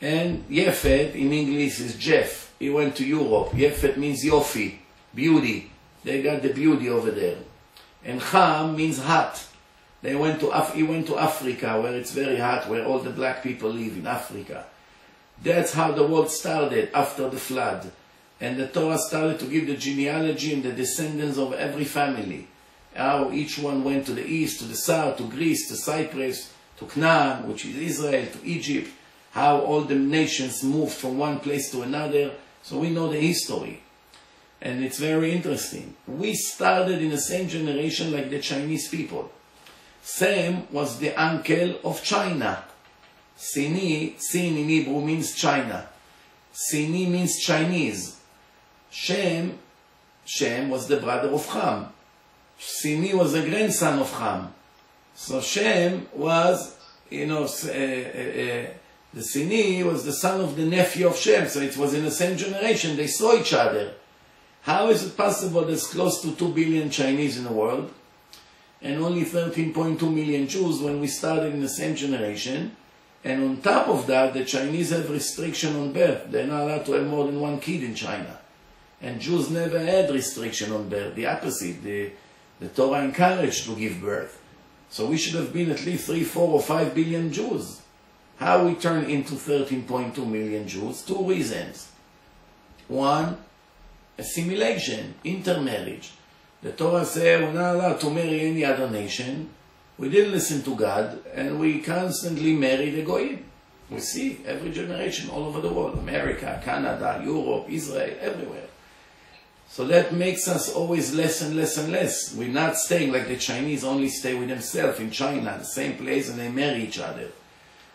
And Yefet, in English, is Jeff. He went to Europe. Yefet means Yossi. beauty. They got the beauty over there. And Cham means hot. He went to Africa, where it's very hot, where all the black people live in Africa. That's how the world started after the flood. And the Torah started to give the genealogy and the descendants of every family. How each one went to the east, to the south, to Greece, to Cyprus, to Canaan, which is Israel, to Egypt. How all the nations moved from one place to another. So we know the history. And it's very interesting. We started in the same generation like the Chinese people. Sam was the uncle of China. Sini, Sin in Hebrew means China. Sini means Chinese. Shem was the brother of Ham. Sini was the grandson of Ham. So Shem was, the Sini was the son of the nephew of Shem. So it was in the same generation. They saw each other. How is it possible there's close to 2 billion Chinese in the world and only 13.2 million Jews when we started in the same generation? And on top of that, the Chinese have restriction on birth. They're not allowed to have more than one kid in China. And Jews never had restriction on birth. The opposite. The Torah encouraged to give birth. So we should have been at least 3, 4, or 5 billion Jews. How we turn into 13.2 million Jews? 2 reasons. One, assimilation, intermarriage. The Torah says we're not allowed to marry any other nation. We didn't listen to God, and we constantly marry the Goyim. We see every generation all over the world. America, Canada, Europe, Israel, everywhere. So that makes us always less and less and less. We're not staying like the Chinese only stay with themselves in China, the same place, and they marry each other.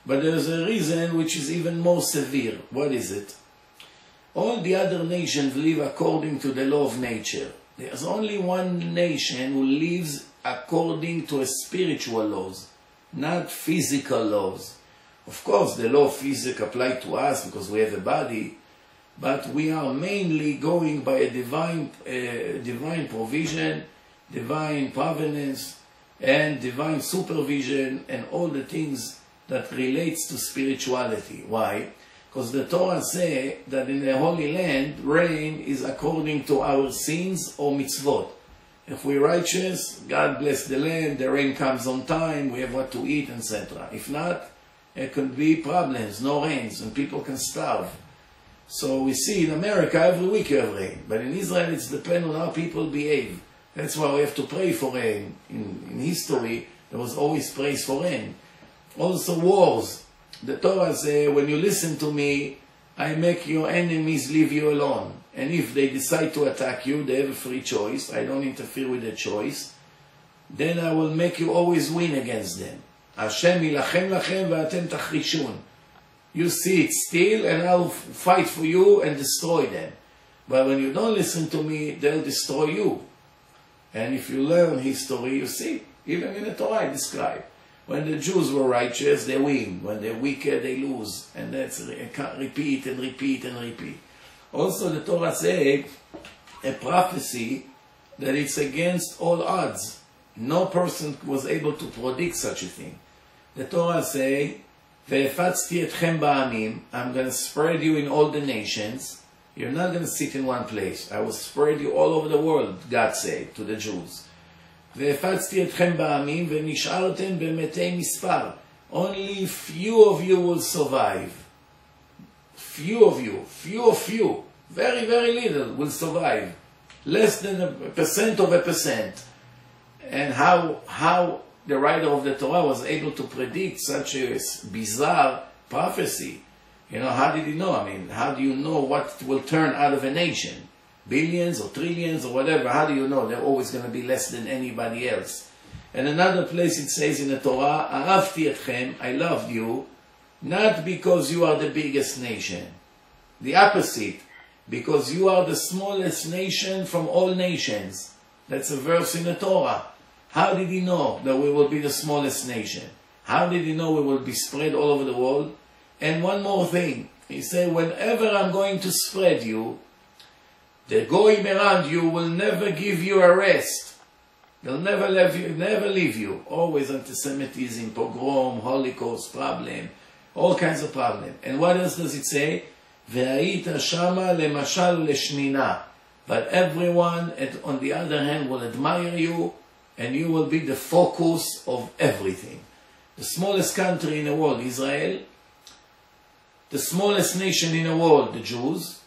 But there's a reason which is even more severe. What is it? All the other nations live according to the law of nature. There's only one nation who lives according to a spiritual laws, not physical laws. Of course, the law of physics applies to us because we have a body, but we are mainly going by a divine provision, divine providence, and divine supervision, and all the things that relates to spirituality. Why? Because the Torah says that in the Holy Land, rain is according to our sins or mitzvot. If we're righteous, God bless the land, the rain comes on time, we have what to eat, etc. If not, there could be problems, no rains, and people can starve. So we see in America, every week you have rain. But in Israel, it's dependent on how people behave. That's why we have to pray for rain. In history, there was always praise for rain. Also wars. The Torah says, when you listen to me, I make your enemies leave you alone. And if they decide to attack you, they have a free choice. I don't interfere with the choice. Then I will make you always win against them. Hashem yilachem lachem v'atem tachrishun. You sit still and I'll fight for you and destroy them. But when you don't listen to me, they'll destroy you. And if you learn history, you see, even in the Torah I describe. When the Jews were righteous, they win. When they're wicked, they lose. And that's repeat and repeat and repeat. Also, the Torah says a prophecy that it's against all odds. No person was able to predict such a thing. The Torah says, "Ve'efatzti etchem ba'amim." I'm going to spread you in all the nations. You're not going to sit in one place. I will spread you all over the world, God said to the Jews. "Ve'efatzti etchem ba'amim ve'nishartem bemetei mispar." Only few of you will survive. Few of you, very, very little will survive. Less than 1% of a percent. And how the writer of the Torah was able to predict such a bizarre prophecy? How did he know? How do you know what will turn out of a nation? Billions or trillions or whatever, how do you know? They're always going to be less than anybody else. And another place it says in the Torah, "Ahavti etchem," I loved you, not because you are the biggest nation. The opposite, because you are the smallest nation from all nations. That's a verse in the Torah. How did he know that we will be the smallest nation? How did he know we will be spread all over the world? And one more thing. He said, whenever I'm going to spread you, the goyim around you will never give you a rest. They'll never leave you. Always anti-Semitism, pogrom, Holocaust, problem, all kinds of problems. And what else does it say? Ve'ayita shama lemashal leshnina. But everyone, on the other hand, will admire you, and you will be the focus of everything. The smallest country in the world, Israel. The smallest nation in the world, the Jews.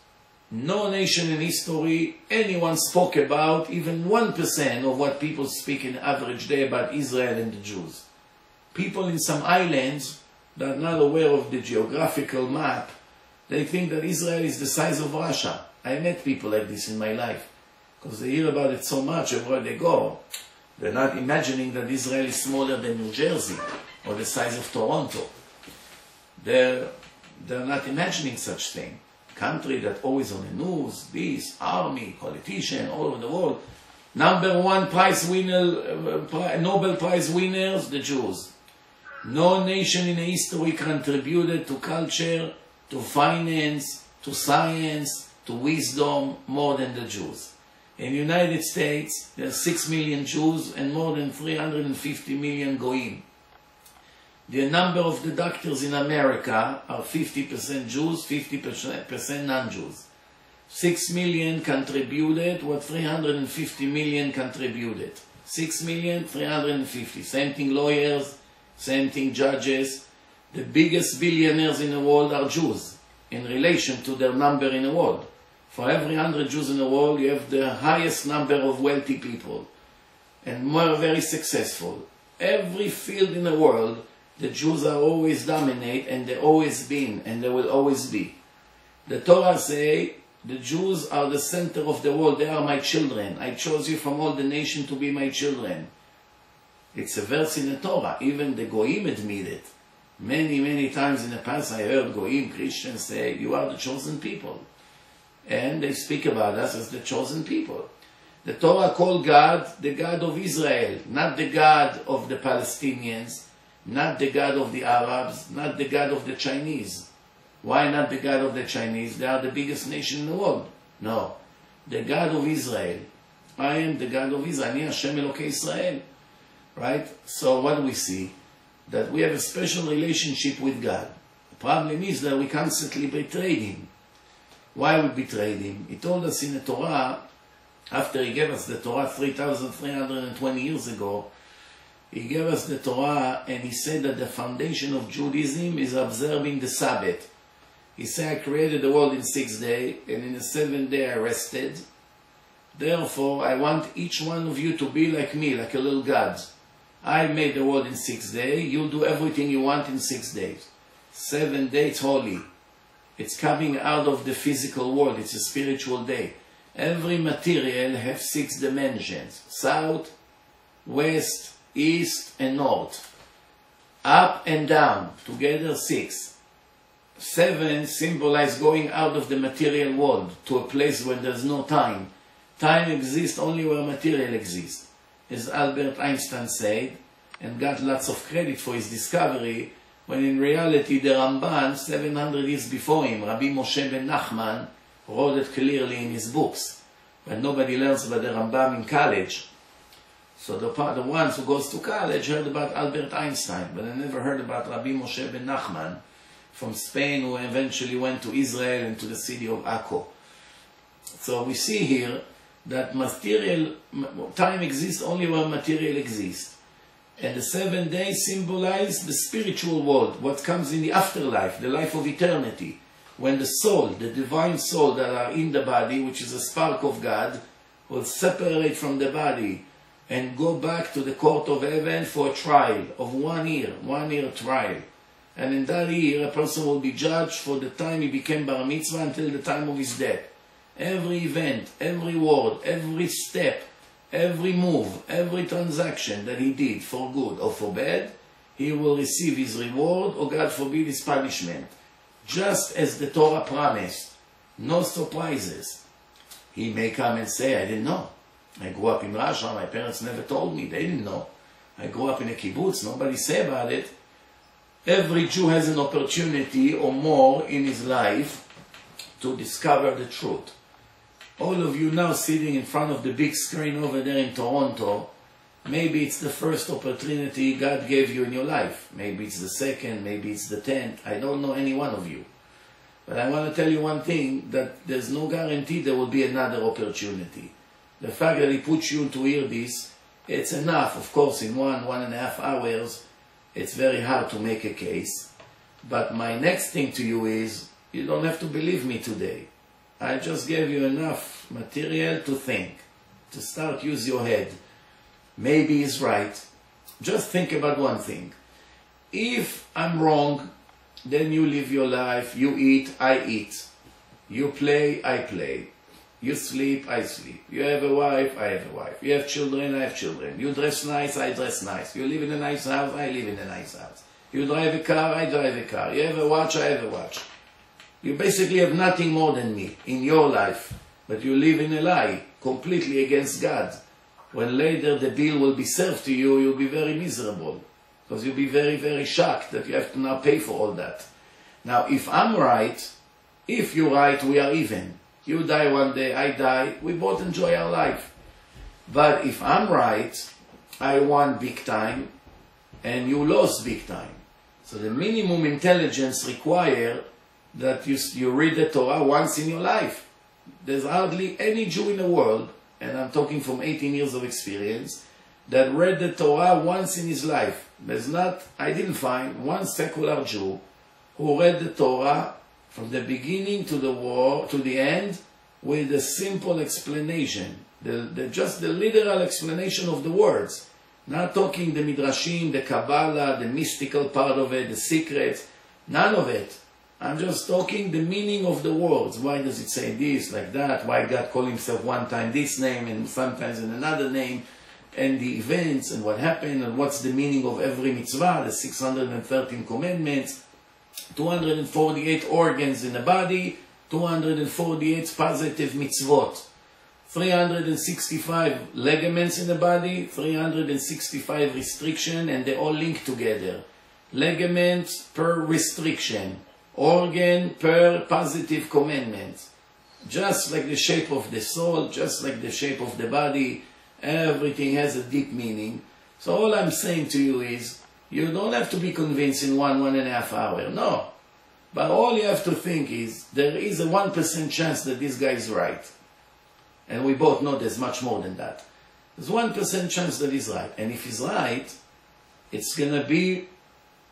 No nation in history anyone spoke about even 1% of what people speak in average day about Israel and the Jews. People in some islands that are not aware of the geographical map, they think that Israel is the size of Russia. I met people like this in my life, because they hear about it so much everywhere they go. They're not imagining that Israel is smaller than New Jersey, or the size of Toronto. They're not imagining such thing. Country that always on the news, this, army, politician, all over the world. Number one prize winner, Nobel Prize winners, the Jews. No nation in history contributed to culture, to finance, to science, to wisdom more than the Jews. In the United States, there are 6 million Jews and more than 350 million Goyim. The number of the doctors in America are 50% Jews, 50% non-Jews. 6 million contributed what 350 million contributed. 6 million, 350. Same thing lawyers, same thing judges. The biggest billionaires in the world are Jews in relation to their number in the world. For every 100 Jews in the world, you have the highest number of wealthy people and more very successful. Every field in the world, the Jews are always dominate, and they always been, and they will always be. The Torah say, the Jews are the center of the world, they are my children. I chose you from all the nation to be my children. It's a verse in the Torah, even the Goyim admit it. Many times in the past I heard Goyim, Christians say, you are the chosen people. And they speak about us as the chosen people. The Torah called God the God of Israel, not the God of the Palestinians, not the God of the Arabs, not the God of the Chinese. Why not the God of the Chinese? They are the biggest nation in the world. No. The God of Israel. I am the God of Israel. Ani Hashem Elokei Israel. Right? So what do we see? That we have a special relationship with God. The problem is that we constantly betray Him. Why we betray Him? He told us in the Torah, after He gave us the Torah 3,320 years ago, He gave us the Torah and He said that the foundation of Judaism is observing the Sabbath. He said, I created the world in 6 days, and in the 7th day I rested. Therefore, I want each one of you to be like me, like a little God. I made the world in 6 days. You do everything you want in 6 days. 7 days, it's holy. It's coming out of the physical world. It's a spiritual day. Every material has 6 dimensions. South, west, east and north. Up and down. Together 6. 7 symbolize going out of the material world to a place where there's no time. Time exists only where material exists. As Albert Einstein said, and got lots of credit for his discovery, when in reality the Ramban, 700 years before him, Rabbi Moshe ben Nachman, wrote it clearly in his books. But nobody learns about the Rambam in college. So the ones who goes to college heard about Albert Einstein, but they never heard about Rabbi Moshe ben Nachman from Spain, who eventually went to Israel and to the city of Akko. So we see here that time exists only where material exists. And the 7 days symbolize the spiritual world, what comes in the afterlife, the life of eternity. When the soul, the divine soul that are in the body, which is a spark of God, will separate from the body and go back to the court of heaven for a trial of 1 year trial. And in that year, a person will be judged for the time he became bar mitzvah until the time of his death. Every event, every word, every step, every move, every transaction that he did for good or for bad, he will receive his reward or, God forbid, his punishment. Just as the Torah promised. No surprises. He may come and say, I didn't know. I grew up in Russia, my parents never told me, they didn't know. I grew up in a kibbutz, nobody said about it. Every Jew has an opportunity or more in his life to discover the truth. All of you now sitting in front of the big screen over there in Toronto, maybe it's the first opportunity God gave you in your life. Maybe it's the second, maybe it's the 10th. I don't know any one of you. But I want to tell you one thing, that there's no guarantee there will be another opportunity. The fact that he puts you to hear this, it's enough. Of course, in 1.5 hours, it's very hard to make a case. But my next thing to you is, you don't have to believe me today. I just gave you enough material to think, to start use your head. Maybe he's right. Just think about one thing. If I'm wrong, then you live your life, you eat, I eat. You play, I play. You sleep, I sleep. You have a wife, I have a wife. You have children, I have children. You dress nice, I dress nice. You live in a nice house, I live in a nice house. You drive a car, I drive a car. You have a watch, I have a watch. You basically have nothing more than me in your life. But you live in a lie, completely against God. When later the bill will be served to you, you'll be very miserable. Because you'll be very, very shocked that you have to now pay for all that. Now, if I'm right, if you're right, we are even. You die one day, I die, we both enjoy our life. But if I'm right, I won big time, and you lost big time. So the minimum intelligence requires that you read the Torah once in your life. There's hardly any Jew in the world, and I'm talking from 18 years of experience, that read the Torah once in his life. I didn't find one secular Jew who read the Torah from the beginning to the end with a simple explanation. Just the literal explanation of the words. Not talking the Midrashim, the Kabbalah, the mystical part of it, the secrets. None of it. I'm just talking the meaning of the words. Why does it say this, like that? Why God called himself one time this name and sometimes in another name? And the events and what happened and what's the meaning of every mitzvah, the 613 commandments, 248 organs in the body, 248 positive mitzvot, 365 ligaments in the body, 365 restriction, and they all link together. Ligaments per restriction, organ per positive commandment. Just like the shape of the soul, just like the shape of the body, everything has a deep meaning. So all I'm saying to you is, you don't have to be convinced in 1.5 hours. No. But all you have to think is, there is a 1% chance that this guy is right. And we both know there's much more than that. There's 1% chance that he's right. And if he's right, it's going to be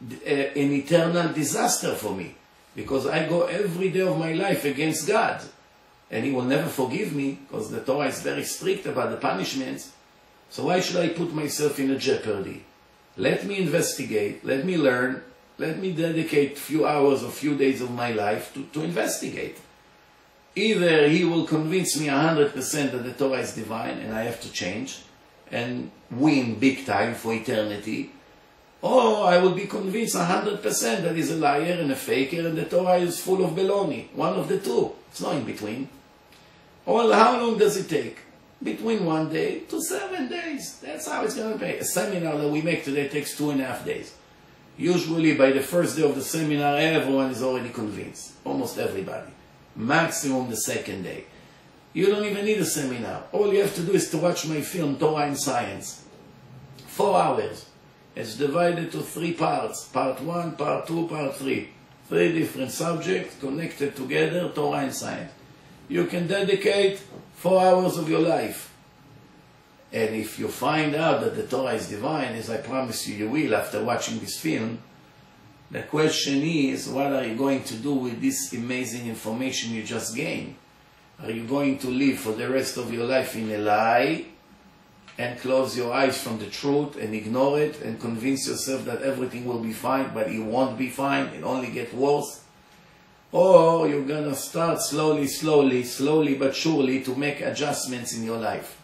an eternal disaster for me. Because I go every day of my life against God. And he will never forgive me, because the Torah is very strict about the punishments. So why should I put myself in a jeopardy? Let me investigate, let me learn, let me dedicate a few hours or few days of my life to investigate. Either he will convince me 100% that the Torah is divine and I have to change and win big time for eternity, or I will be convinced 100% that he's a liar and a faker and the Torah is full of baloney. One of the two. It's not in between. Well, how long does it take? Between 1 day to 7 days. That's how it's going to be. A seminar that we make today takes 2.5 days. Usually by the first day of the seminar, everyone is already convinced. Almost everybody. Maximum the second day. You don't even need a seminar. All you have to do is to watch my film, Torah and Science. 4 hours. It's divided to 3 parts. Part 1, Part 2, Part 3. 3 different subjects connected together, Torah and Science. You can dedicate 4 hours of your life. And if you find out that the Torah is divine, as I promise you, you will after watching this film, the question is, what are you going to do with this amazing information you just gained? Are you going to live for the rest of your life in a lie and close your eyes from the truth and ignore it and convince yourself that everything will be fine, but it won't be fine, it only gets worse? Or you're going to start slowly but surely to make adjustments in your life.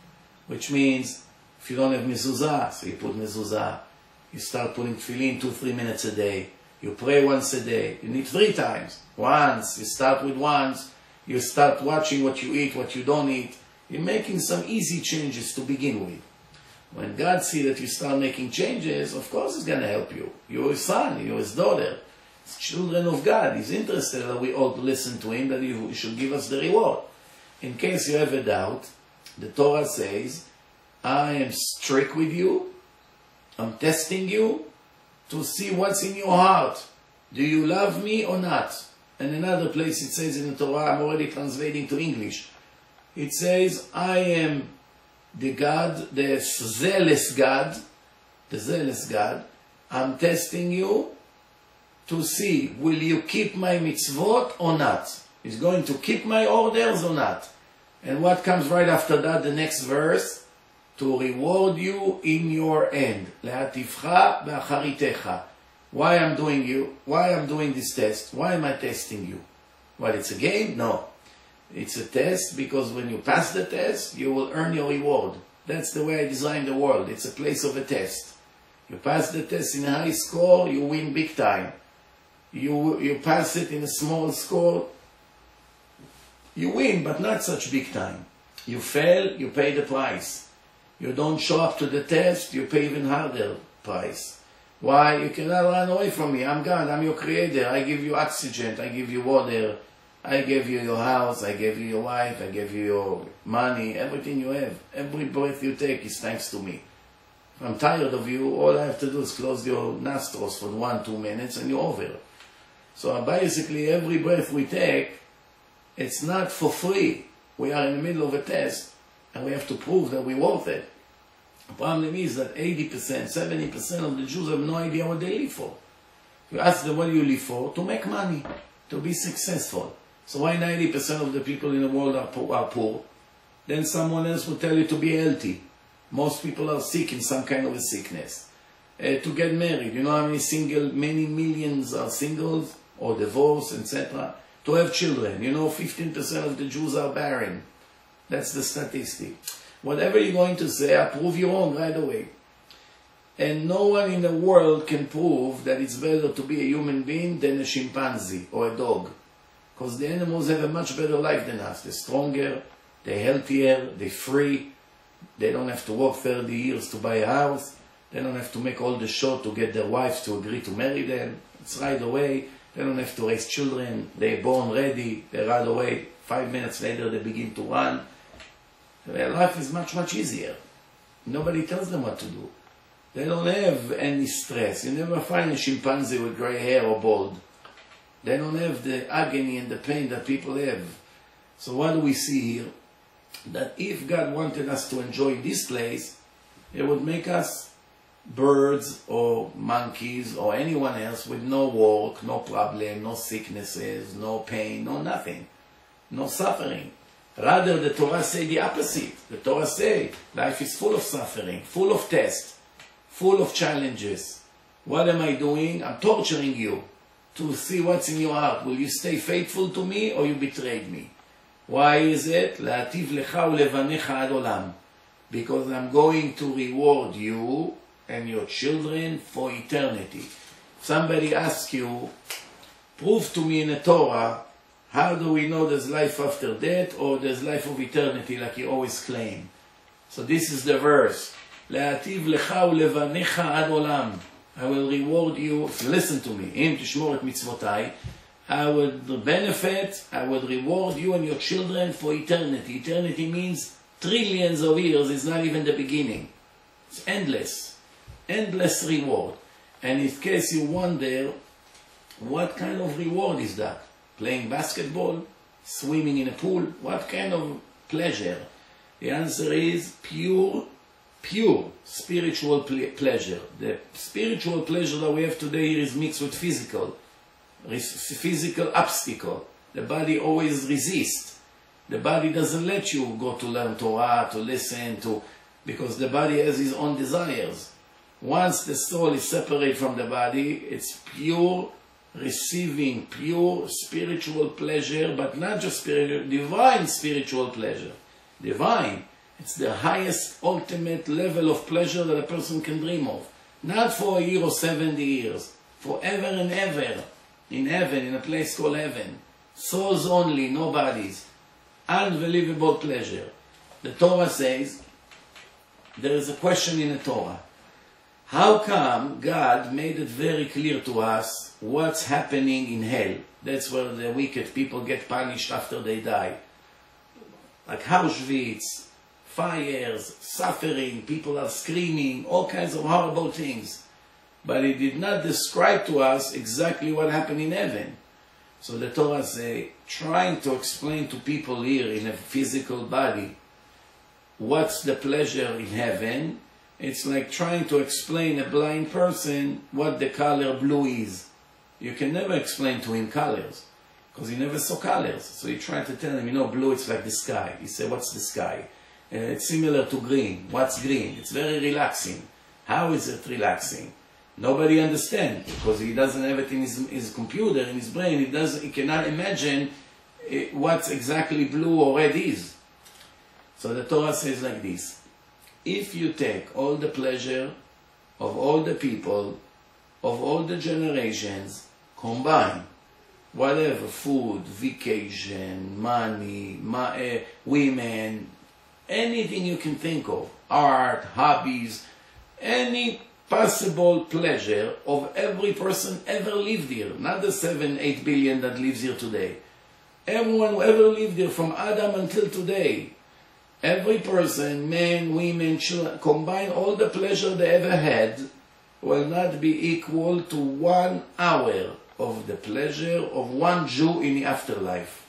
Which means, if you don't have mezuzah, so you put mezuzah. You start putting tefillin 2-3 minutes a day. You pray once a day. You need 3 times. Once, you start with once. You start watching what you eat, what you don't eat. You're making some easy changes to begin with. When God sees that you start making changes, of course He's going to help you. You're His son, you're His daughter. It's children of God. He's interested that we ought to listen to Him, that He should give us the reward. In case you have a doubt, the Torah says, I am strict with you. I'm testing you to see what's in your heart. Do you love me or not? And another place it says in the Torah, I'm already translating to English. It says, I am the God, the zealous God, I'm testing you to see, will you keep my mitzvot or not? Is going to keep my orders or not? And what comes right after that, the next verse? To reward you in your end. Le'ativcha be'acharitecha. Why I'm doing this test? Why am I testing you? Well, it's a game? No. It's a test because when you pass the test, you will earn your reward. That's the way I designed the world. It's a place of a test. You pass the test in a high score, you win big time. You pass it in a small score, you win, but not such big time. You fail, you pay the price. You don't show up to the test, you pay even harder price. Why? You cannot run away from me. I'm God, I'm your creator. I give you oxygen, I give you water, I gave you your house, I gave you your wife, I gave you your money, everything you have. Every breath you take is thanks to me. If I'm tired of you, all I have to do is close your nostrils for 1-2 minutes and you're over. So basically every breath we take, it's not for free. We are in the middle of a test and we have to prove that we're worth it. The problem is that 80%, 70% of the Jews have no idea what they live for. You ask them, what do you live for? To make money, to be successful. So why 90% of the people in the world are poor? Then someone else will tell you to be healthy. Most people are sick in some kind of a sickness. To get married, you know how many millions are singles or divorced, etc. To have children, you know 15% of the Jews are barren. That's the statistic. Whatever you're going to say, I prove you wrong right away. And no one in the world can prove that it's better to be a human being than a chimpanzee or a dog. Because the animals have a much better life than us. They're stronger, they're healthier, they're free. They don't have to work 30 years to buy a house. They don't have to make all the show to get their wives to agree to marry them. It's right away. They don't have to raise children. They're born ready. They run away. 5 minutes later they begin to run. Their life is much, much easier. Nobody tells them what to do. They don't have any stress. You never find a chimpanzee with gray hair or bald. They don't have the agony and the pain that people have. So what do we see here? That if God wanted us to enjoy this place, it would make us birds or monkeys or anyone else with no work, no problem, no sicknesses, no pain, no nothing, no suffering. Rather, the Torah say the opposite. The Torah say life is full of suffering, full of tests, full of challenges. What am I doing? I'm torturing you to see what's in your heart. Will you stay faithful to me or you betrayed me? Why is it? להטיב לך ולבניך עד עולם. Because I'm going to reward you and your children for eternity. Somebody asks you, prove to me in the Torah, how do we know there's life after death or there's life of eternity like you always claim? So this is the verse. להטיב לך ולבניך עד עולם. I will reward you, listen to me, אם תשמור את מצוותיי, I would benefit, I would reward you and your children for eternity. Eternity means trillions of years, it's not even the beginning. It's endless. Endless reward. And in case you wonder, what kind of reward is that? Playing basketball? Swimming in a pool? What kind of pleasure? The answer is pure spiritual pleasure. The spiritual pleasure that we have today here is mixed with physical obstacle. The body always resists. The body doesn't let you go to learn Torah, to listen to, because the body has its own desires. Once the soul is separated from the body, it's pure receiving, pure spiritual pleasure, but not just spiritual, divine spiritual pleasure. Divine. It's the highest, ultimate level of pleasure that a person can dream of. Not for a year or 70 years. Forever and ever. In heaven, in a place called heaven. Souls only, no bodies. Unbelievable pleasure. The Torah says, there is a question in the Torah. How come God made it very clear to us what's happening in hell? That's where the wicked people get punished after they die. Like Auschwitz, fires, suffering, people are screaming, all kinds of horrible things. But He did not describe to us exactly what happened in heaven. So the Torah say, trying to explain to people here in a physical body what's the pleasure in heaven, it's like trying to explain a blind person what the color blue is. You can never explain to him colors, because he never saw colors. So you try to tell him, you know, blue, it's like the sky. He said, what's the sky? It's similar to green. What's green? It's very relaxing. How is it relaxing? Nobody understands, because he doesn't have it in his computer, in his brain. He cannot imagine what exactly blue or red is. So the Torah says like this: if you take all the pleasure of all the people, of all the generations, combine, whatever, food, vacation, money, women, anything you can think of, art, hobbies, any possible pleasure of every person ever lived here, not the 7-8 billion that lives here today. Everyone who ever lived here from Adam until today, every person, men, women, children, combine all the pleasure they ever had, will not be equal to 1 hour of the pleasure of one Jew in the afterlife.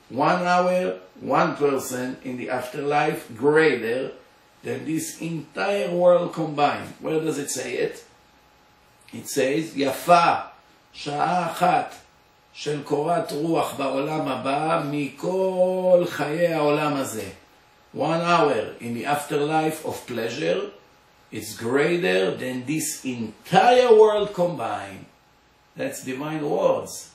1 hour, one person in the afterlife greater than this entire world combined. Where does it say it? It says, יפה שעה אחת של קורת רוח בעולם הבא מכל חיי העולם הזה. 1 hour in the afterlife of pleasure is greater than this entire world combined. That's divine words.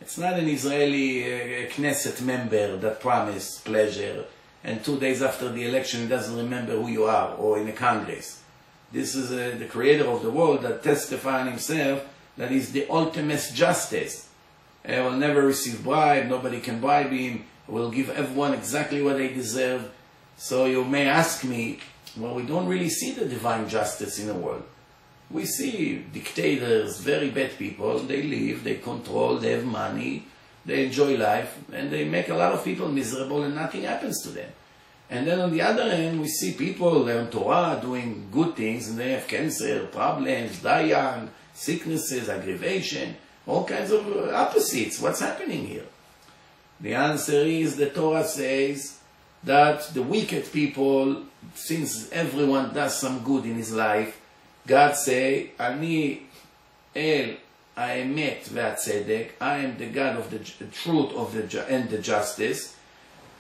It's not an Israeli Knesset member that promised pleasure, and 2 days after the election he doesn't remember who you are, or in a Congress. This is the creator of the world that testifies on himself that he's the ultimate justice. He will never receive bribe, nobody can bribe him, he will give everyone exactly what they deserve. So you may ask me, well, we don't really see the divine justice in the world. We see dictators, very bad people, they live, they control, they have money, they enjoy life, and they make a lot of people miserable and nothing happens to them. And then on the other hand, we see people learn Torah, doing good things, and they have cancer, problems, die young, sicknesses, aggravation, all kinds of opposites. What's happening here? The answer is the Torah says that the wicked people, since everyone does some good in his life, God say, Ani El Ha'emet ve'atzedek, I am the God of the truth of and the justice.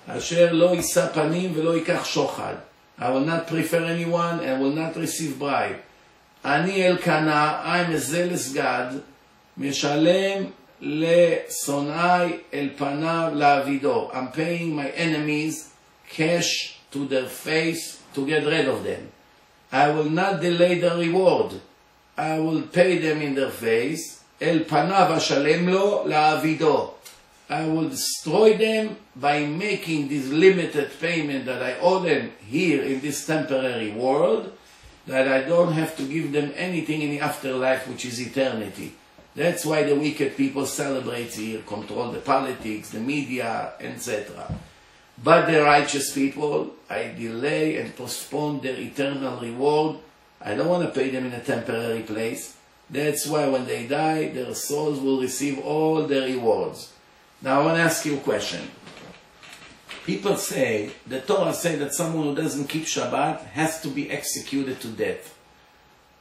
Asher lo yisa panim ve'lo yikach shochad. I will not prefer anyone and will not receive bribe. Ani El Kana, I am a zealous God. Meshalem le'sonai el panav la'avido. I'm paying my enemies cash to their face to get rid of them. I will not delay the reward. I will pay them in their face. El panav ashalem lo la'avido. I will destroy them by making this limited payment that I owe them here in this temporary world, that I don't have to give them anything in the afterlife, which is eternity. That's why the wicked people celebrate here, control the politics, the media, etc. But the righteous people, I delay and postpone their eternal reward. I don't want to pay them in a temporary place. That's why when they die, their souls will receive all their rewards. Now I want to ask you a question. People say, the Torah says that someone who doesn't keep Shabbat has to be executed to death.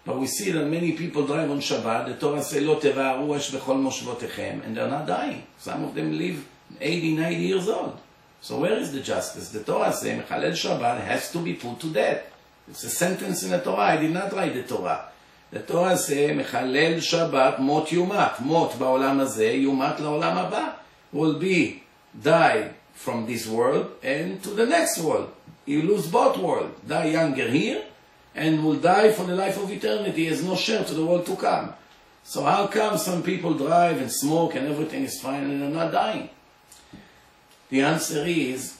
But we see that many people drive on Shabbat. The Torah says, Lo tevaru esh bechol moshvotechem, and they're not dying. Some of them live 80, 90 years old. So where is the justice? The Torah says, Mechalel Shabbat has to be put to death. It's a sentence in the Torah. I did not write the Torah. The Torah says, Mechalel Shabbat mot yumat. Mot ba'olam hazeh, yumat la'olam haba. Will be died from this world and to the next world. You lose both worlds. Die younger here and will die for the life of eternity. He has no share to the world to come. So how come some people drive and smoke and everything is fine and they're not dying? The answer is,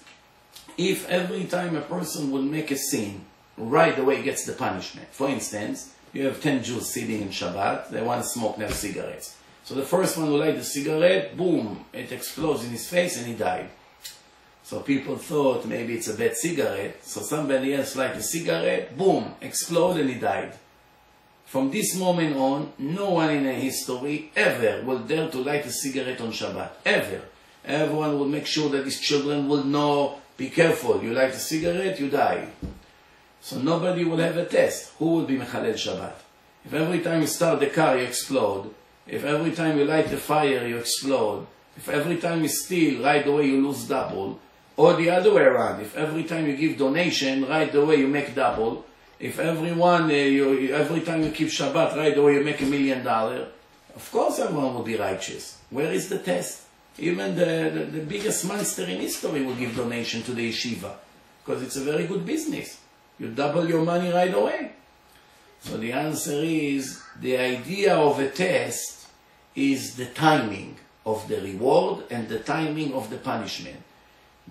if every time a person will make a sin, right away he gets the punishment. For instance, you have 10 Jews sitting in Shabbat, they want to smoke their cigarettes. So the first one who light the cigarette, boom, it explodes in his face and he died. So people thought maybe it's a bad cigarette, so somebody else light the cigarette, boom, explode and he died. From this moment on, no one in history ever will dare to light a cigarette on Shabbat. Ever. Everyone will make sure that his children will know, be careful, you light a cigarette, you die. So nobody will have a test. Who will be Mechalel Shabbat? If every time you start the car, you explode. If every time you light the fire, you explode. If every time you steal, right away you lose double. Or the other way around. If every time you give donation, right away you make double. If every time you keep Shabbat, right away you make $1 million. Of course everyone will be righteous. Where is the test? Even the biggest monster in history will give donation to the yeshiva. Because it's a very good business. You double your money right away. So the answer is, the idea of a test is the timing of the reward and the timing of the punishment.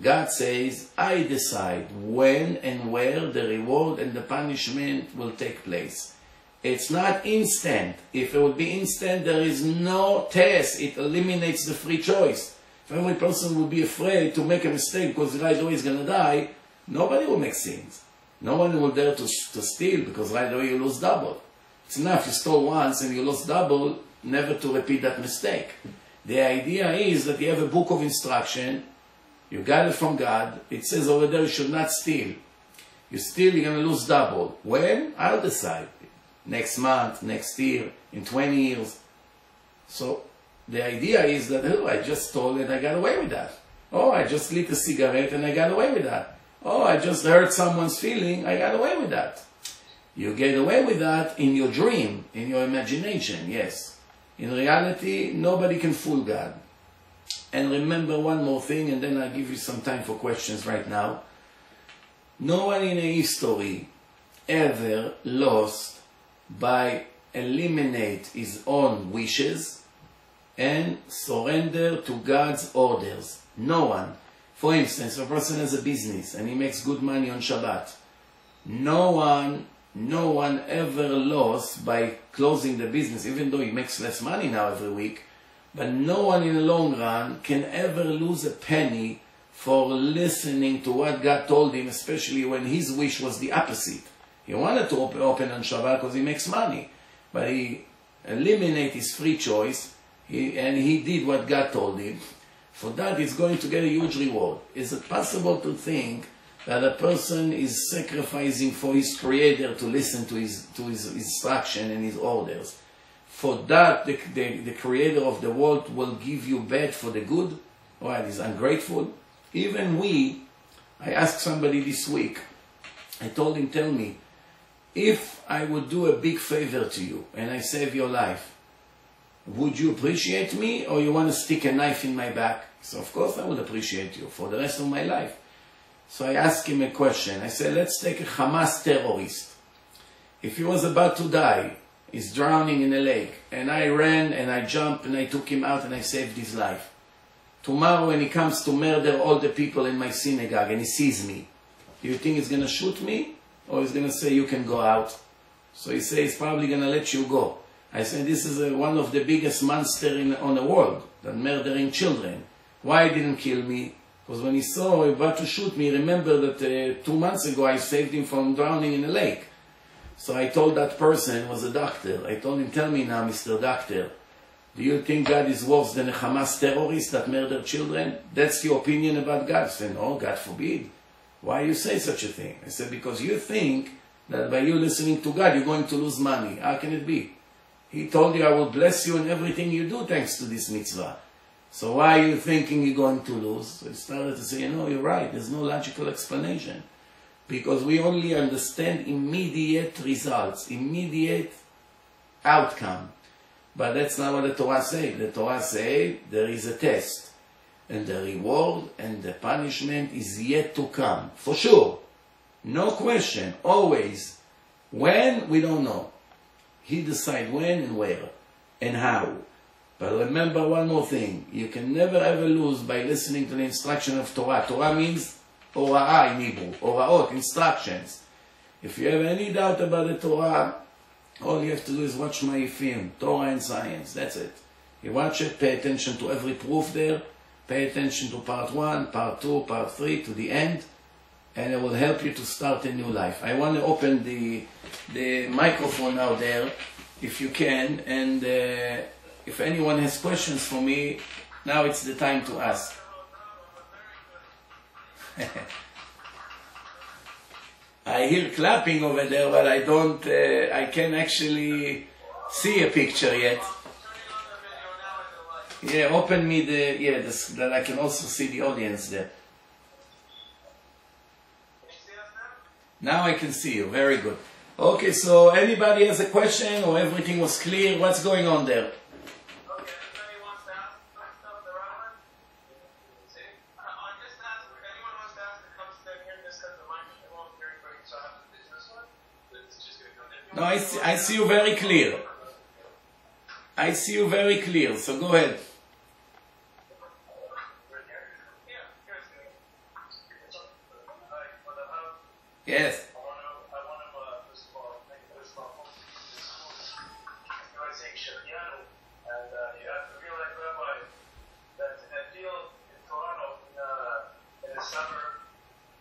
God says, I decide when and where the reward and the punishment will take place. It's not instant. If it would be instant, there is no test. It eliminates the free choice. If every person would be afraid to make a mistake because right away he's going to die, nobody will make sins. No one will dare to steal because right away you lose double. It's enough you stole once and you lost double, never to repeat that mistake. The idea is that you have a book of instruction. You got it from God. It says over there you should not steal. You steal, you're going to lose double. When? I'll decide. Next month, next year, in 20 years. So the idea is that, oh, I just stole and I got away with that. Oh, I just lit a cigarette and I got away with that. Oh, I just hurt someone's feeling, I got away with that. You get away with that in your dream, in your imagination, yes. In reality, nobody can fool God. And remember one more thing, and then I'll give you some time for questions right now. No one in history ever lost by eliminate his own wishes and surrender to God's orders. No one. For instance, if a person has a business and he makes good money on Shabbat, no one ever lost by closing the business, even though he makes less money now every week. But no one in the long run can ever lose a penny for listening to what God told him, especially when his wish was the opposite. He wanted to open on Shabbat because he makes money, but he eliminated his free choice, and he did what God told him. For that, he's going to get a huge reward. Is it possible to think that a person is sacrificing for his Creator to listen to his instruction and his orders? For that, the Creator of the world will give you bad for the good? Right, he's ungrateful. Even I asked somebody this week, I told him, tell me, if I would do a big favor to you and I save your life, would you appreciate me, or you want to stick a knife in my back? So of course I would appreciate you for the rest of my life. So I asked him a question. I said, let's take a Hamas terrorist. If he was about to die, he's drowning in a lake, and I ran and I jumped and I took him out and I saved his life. Tomorrow when he comes to murder all the people in my synagogue and he sees me, do you think he's going to shoot me, or he's going to say you can go out? So he says he's probably going to let you go. I said this is one of the biggest monsters on the world, that murdering children. Why he didn't kill me? Because when he saw he was about to shoot me, remember that 2 months ago I saved him from drowning in a lake. So I told that person, was a doctor, I told him, tell me now, Mr. Doctor, do you think God is worse than a Hamas terrorist that murdered children? That's your opinion about God? I said, no, God forbid. Why you say such a thing? I said, because you think that by you listening to God, you're going to lose money. How can it be? He told you, I will bless you in everything you do thanks to this mitzvah. So why are you thinking you're going to lose? So he started to say, no, you're right. There's no logical explanation. Because we only understand immediate results, immediate outcome. But that's not what the Torah says. The Torah says there is a test. And the reward and the punishment is yet to come. For sure. No question. Always. When? We don't know. He decides when and where and how. But remember one more thing. You can never ever lose by listening to the instruction of Torah. Torah means Ora'ah in Hebrew. Ora'ot, instructions. If you have any doubt about the Torah, all you have to do is watch my film, Torah and Science. That's it. You watch it, pay attention to every proof there, pay attention to part 1, part 2, part 3, to the end, and it will help you to start a new life. I want to open the microphone out there, if you can, and if anyone has questions for me, now it's the time to ask. I hear clapping over there, but I don't, I can't actually see a picture yet. Yeah, open me that I can also see the audience there. Now I can see you, very good. Okay, so anybody has a question or everything was clear? What's going on there?
Okay, anybody wants to ask the rabbi? See? I just asked if anyone wants to ask to come stand here and just cut the mic. I won't hear anybody, so I have to finish this one. It's just going to come in.
No, I see you very clear. I see you very clear, so go ahead. Yes.
I want to first of all, thank you for this school. You are saying Shahyanu, and you have to realize, Rabbi, that I feel in Toronto in the summer,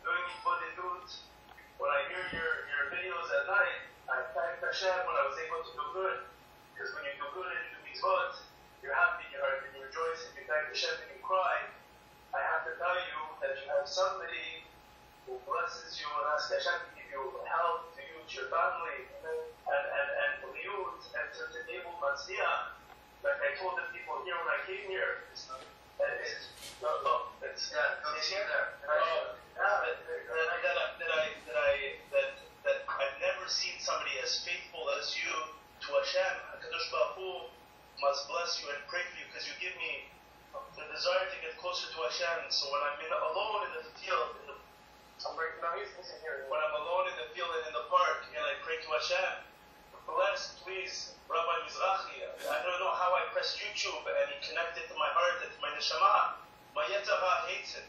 doing Bodhidut, when I hear your videos at night, I thank Hashem when I was able to do good. Because when you do good and you do mitzvot, you're happy in your heart and you rejoice and you thank Hashem and you cry. I have to tell you that you have somebody who blesses you and asks Hashem to give you health, to you, to your family, and to you, and to enable Matzliach. Like I told the people here when I came here, it's here. That I've never seen somebody as faithful as you to Hashem. HaKadosh Baruch Hu must bless you and pray for you because you give me the desire to get closer to Hashem. So when I'm alone in the field, when I'm alone in the field and in the park and I pray to Hashem, bless, please, Rabbi Mizrachi. I don't know how I pressed YouTube and he connected to my heart and to my neshama. My Yetzirah hates it,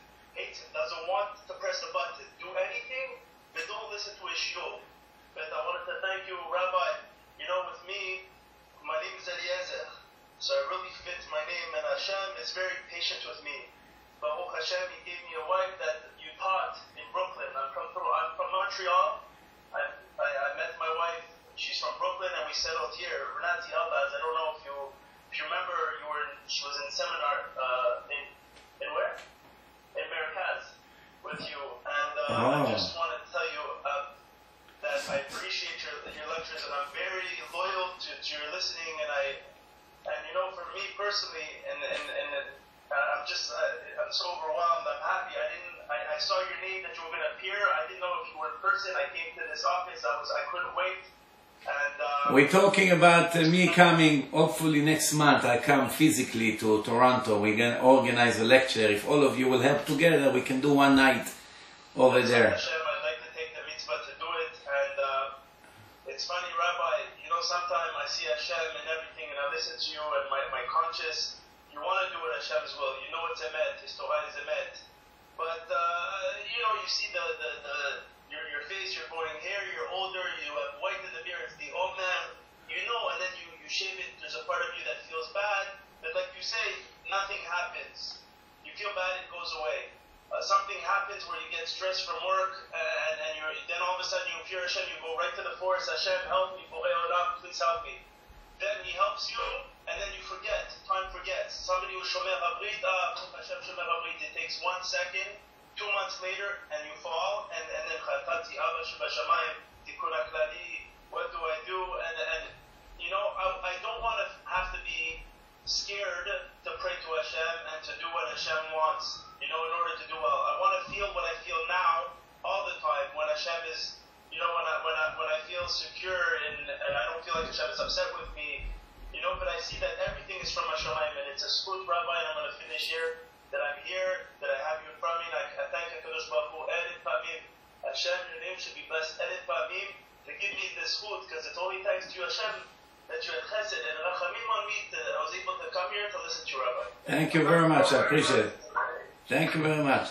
doesn't want to press the button, do anything, but don't listen to his shiur. But I wanted to thank you, Rabbi. You know, with me, my name is Eliezer, so I really fit my name, and Hashem is very patient with me. Baruch Hashem, he gave me a wife that you taught in Brooklyn. I'm from Montreal. I met my wife. She's from Brooklyn, and we settled here. Renati Albaz. I don't know if you remember. She was in seminar in where? In Merkaz with you. And I just wanted to tell you that I appreciate your lectures, and I'm very loyal to your listening. And you know, for me personally, and I'm so overwhelmed. I'm happy. I saw your name that you were going to appear. I didn't know if you were in person. I came to this office. I couldn't wait. And
we're talking about me coming. Hopefully next month I come physically to Toronto. We're going to organize a lecture. If all of you will help together, we can do one night over there.
Hashem, I'd like to take the mitzvah to do it. And it's funny, Rabbi. You know, sometimes I see Hashem and everything, and I listen to you, and my conscience. You want to do what Hashem's will. You know it's emet. His Torah is emet. But you know, you see your face. You're growing hair. You're older. You have white in the beard. It's the old man. You know, and then you shave it. There's a part of you that feels bad. But like you say, nothing happens. You feel bad. It goes away. Something happens where you get stressed from work, and then all of a sudden you fear Hashem. You go right to the forest. Hashem, help me. Borei Olam, please help me. Then he helps you, and then you forget. Time forgets. Somebody who's Shomer Habrit, Hashem Shomer Habrit, it takes 1 second, 2 months later, and you fall, and then Chatati Abba Shebashamayim, Tikkun HaKlali, what do I do? And you know, I don't want to have to be scared to pray to Hashem and to do what Hashem wants, you know, in order to do well. I want to feel what I feel now, all the time, when Hashem is, you know, when I feel secure and I don't feel like Hashem is upset with me, you know, but I see that everything is from Hashemayim, and it's a zchut, Rabbi, and I'm going to finish here, that I'm here, that I have you in front of me, and I thank HaKadosh Baruch Hu, Elit Pamim, Hashem, your name should be blessed, Elit Pamim, to give me this zchut, because it's only thanks to you, Hashem, that you had chesed and rachamim on me, that I was able to come here to listen to you, Rabbi.
Thank you very much, I appreciate it. Thank you very much.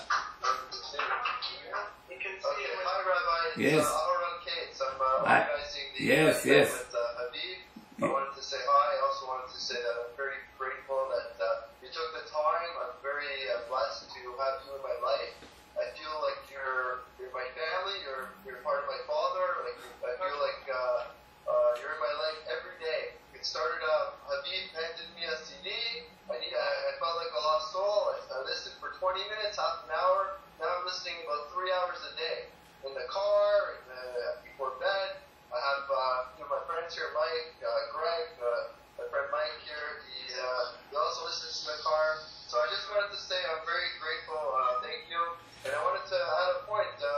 You can see it.
Hi, Rabbi.
Yes.
Aaron Cates. I'm organizing the
Yes.
with Habib. I wanted to say hi. I also wanted to say that I'm very grateful that you took the time. I'm very blessed to have you in my life. I feel like you're my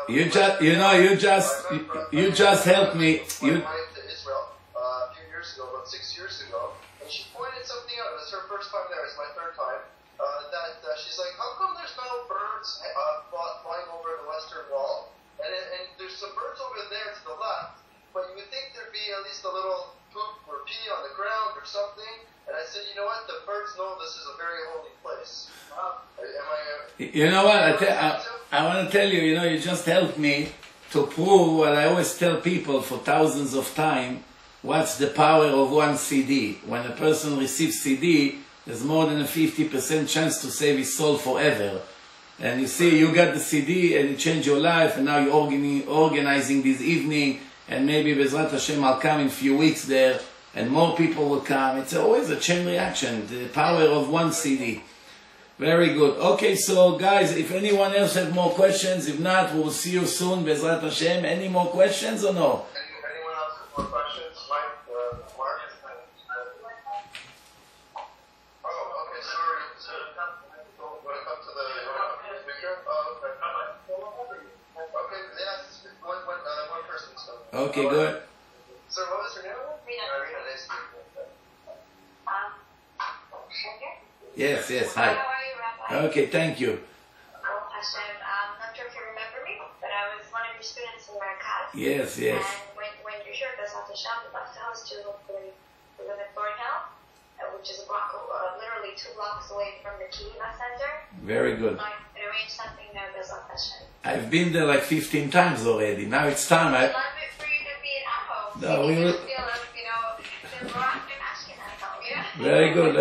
You just helped me.
My wife to Israel a few years ago, about 6 years ago, and she pointed something out. It was her first time there. It's my third time. That she's like, how come there's no birds flying over the western wall? And there's some birds over there to the left, but you would think there'd be at least a little poop or pee on the ground or something. And I said, you know what? The birds know this is a very holy place.
You know what? I want to tell you, you just helped me to prove what I always tell people for thousands of times. What's the power of one CD? When a person receives CD, there's more than a 50% chance to save his soul forever. And you see, you got the CD and it changed your life, and now you're organizing this evening, and maybe Bezrat Hashem I'll come in a few weeks there, and more people will come. It's always a chain reaction, the power of one CD. Very good. Okay, so guys, if anyone else has more questions, if not, we'll see you soon, Bezrat Hashem. Any more questions or no?
Anyone else have more questions? Mike, Mark? Oh, okay, sorry. So, want to come to the speaker? Oh, okay. Okay, yes, one person. So.
Okay, good.
So, what was your name? Rina, nice to meet you.
Yes, hi.
How are you, Rabbi?
Okay, thank you.
Hashem, I'm not sure if you remember me, but I was one of your students in Merkaz.
Yes.
And when you're here, Bezrat Hashem, we left the house to live in Thornhill, which is literally 2 blocks away from the Kehillah Center.
Very good.
I arranged something there, Bezrat Hashem.
I've been there like 15 times already. Now it's time.
I'd love it for you to be at home.
No, we will.
Feel the rock and Ashkenaz, yeah?
Very good.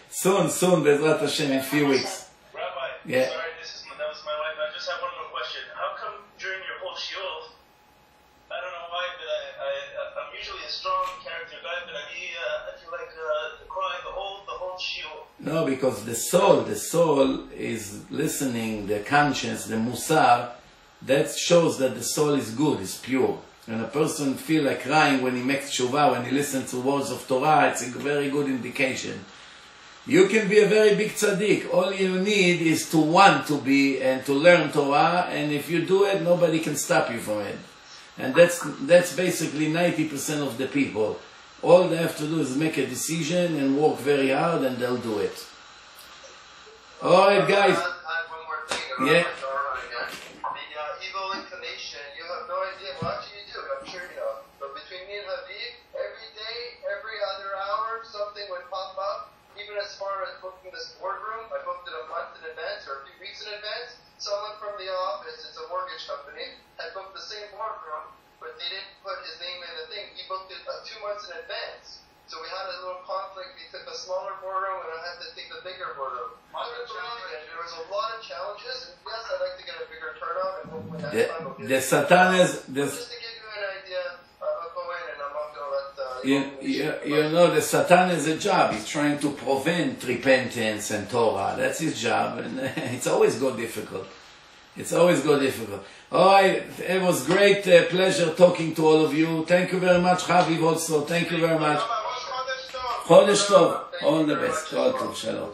Soon, Bezrat Hashem, in a few weeks.
Rabbi,
Yeah.
sorry, that was my wife. I just have one more question. How come during your whole shiur, I don't know why, but I'm usually a strong character guy, but I feel like crying the whole shiur.
No, because the soul is listening, the conscience, the musar, that shows that the soul is good, is pure. And a person feel like crying when he makes tshuva, when he listens to words of Torah, it's a very good indication. You can be a very big tzaddik. All you need is to want to be and to learn Torah, and if you do it, nobody can stop you from it. And that's basically 90% of the people. All they have to do is make a decision and work very hard, and they'll do it. All right, guys.
I have one more thing about
Yeah.
Torah again. The evil inclination, you have no idea. Well, actually you do, I'm sure you know. But between me and Habib, every day, every other hour, something would pop up. Even as far as booking this boardroom, I booked it a month in advance or a few weeks in advance. Someone from the office, it's a mortgage company, had booked the same boardroom, but they didn't put his name in the thing. He booked it 2 months in advance. So we had a little conflict. He took a smaller boardroom and I had to take the bigger boardroom. There was a lot of challenges, and yes, I'd like to get a bigger turnout, and hopefully next time we'll get
The Satan is...
Just to give you an idea, I'll go in and I'm not going to let...
the Satan is a job. He's trying to prevent repentance and Torah. That's his job, and it's always go difficult. All right, it was great pleasure talking to all of you. Thank you very much, Chaviv, also. Thank you very much. Chodesh Tov. All the best. All tov. Shalom.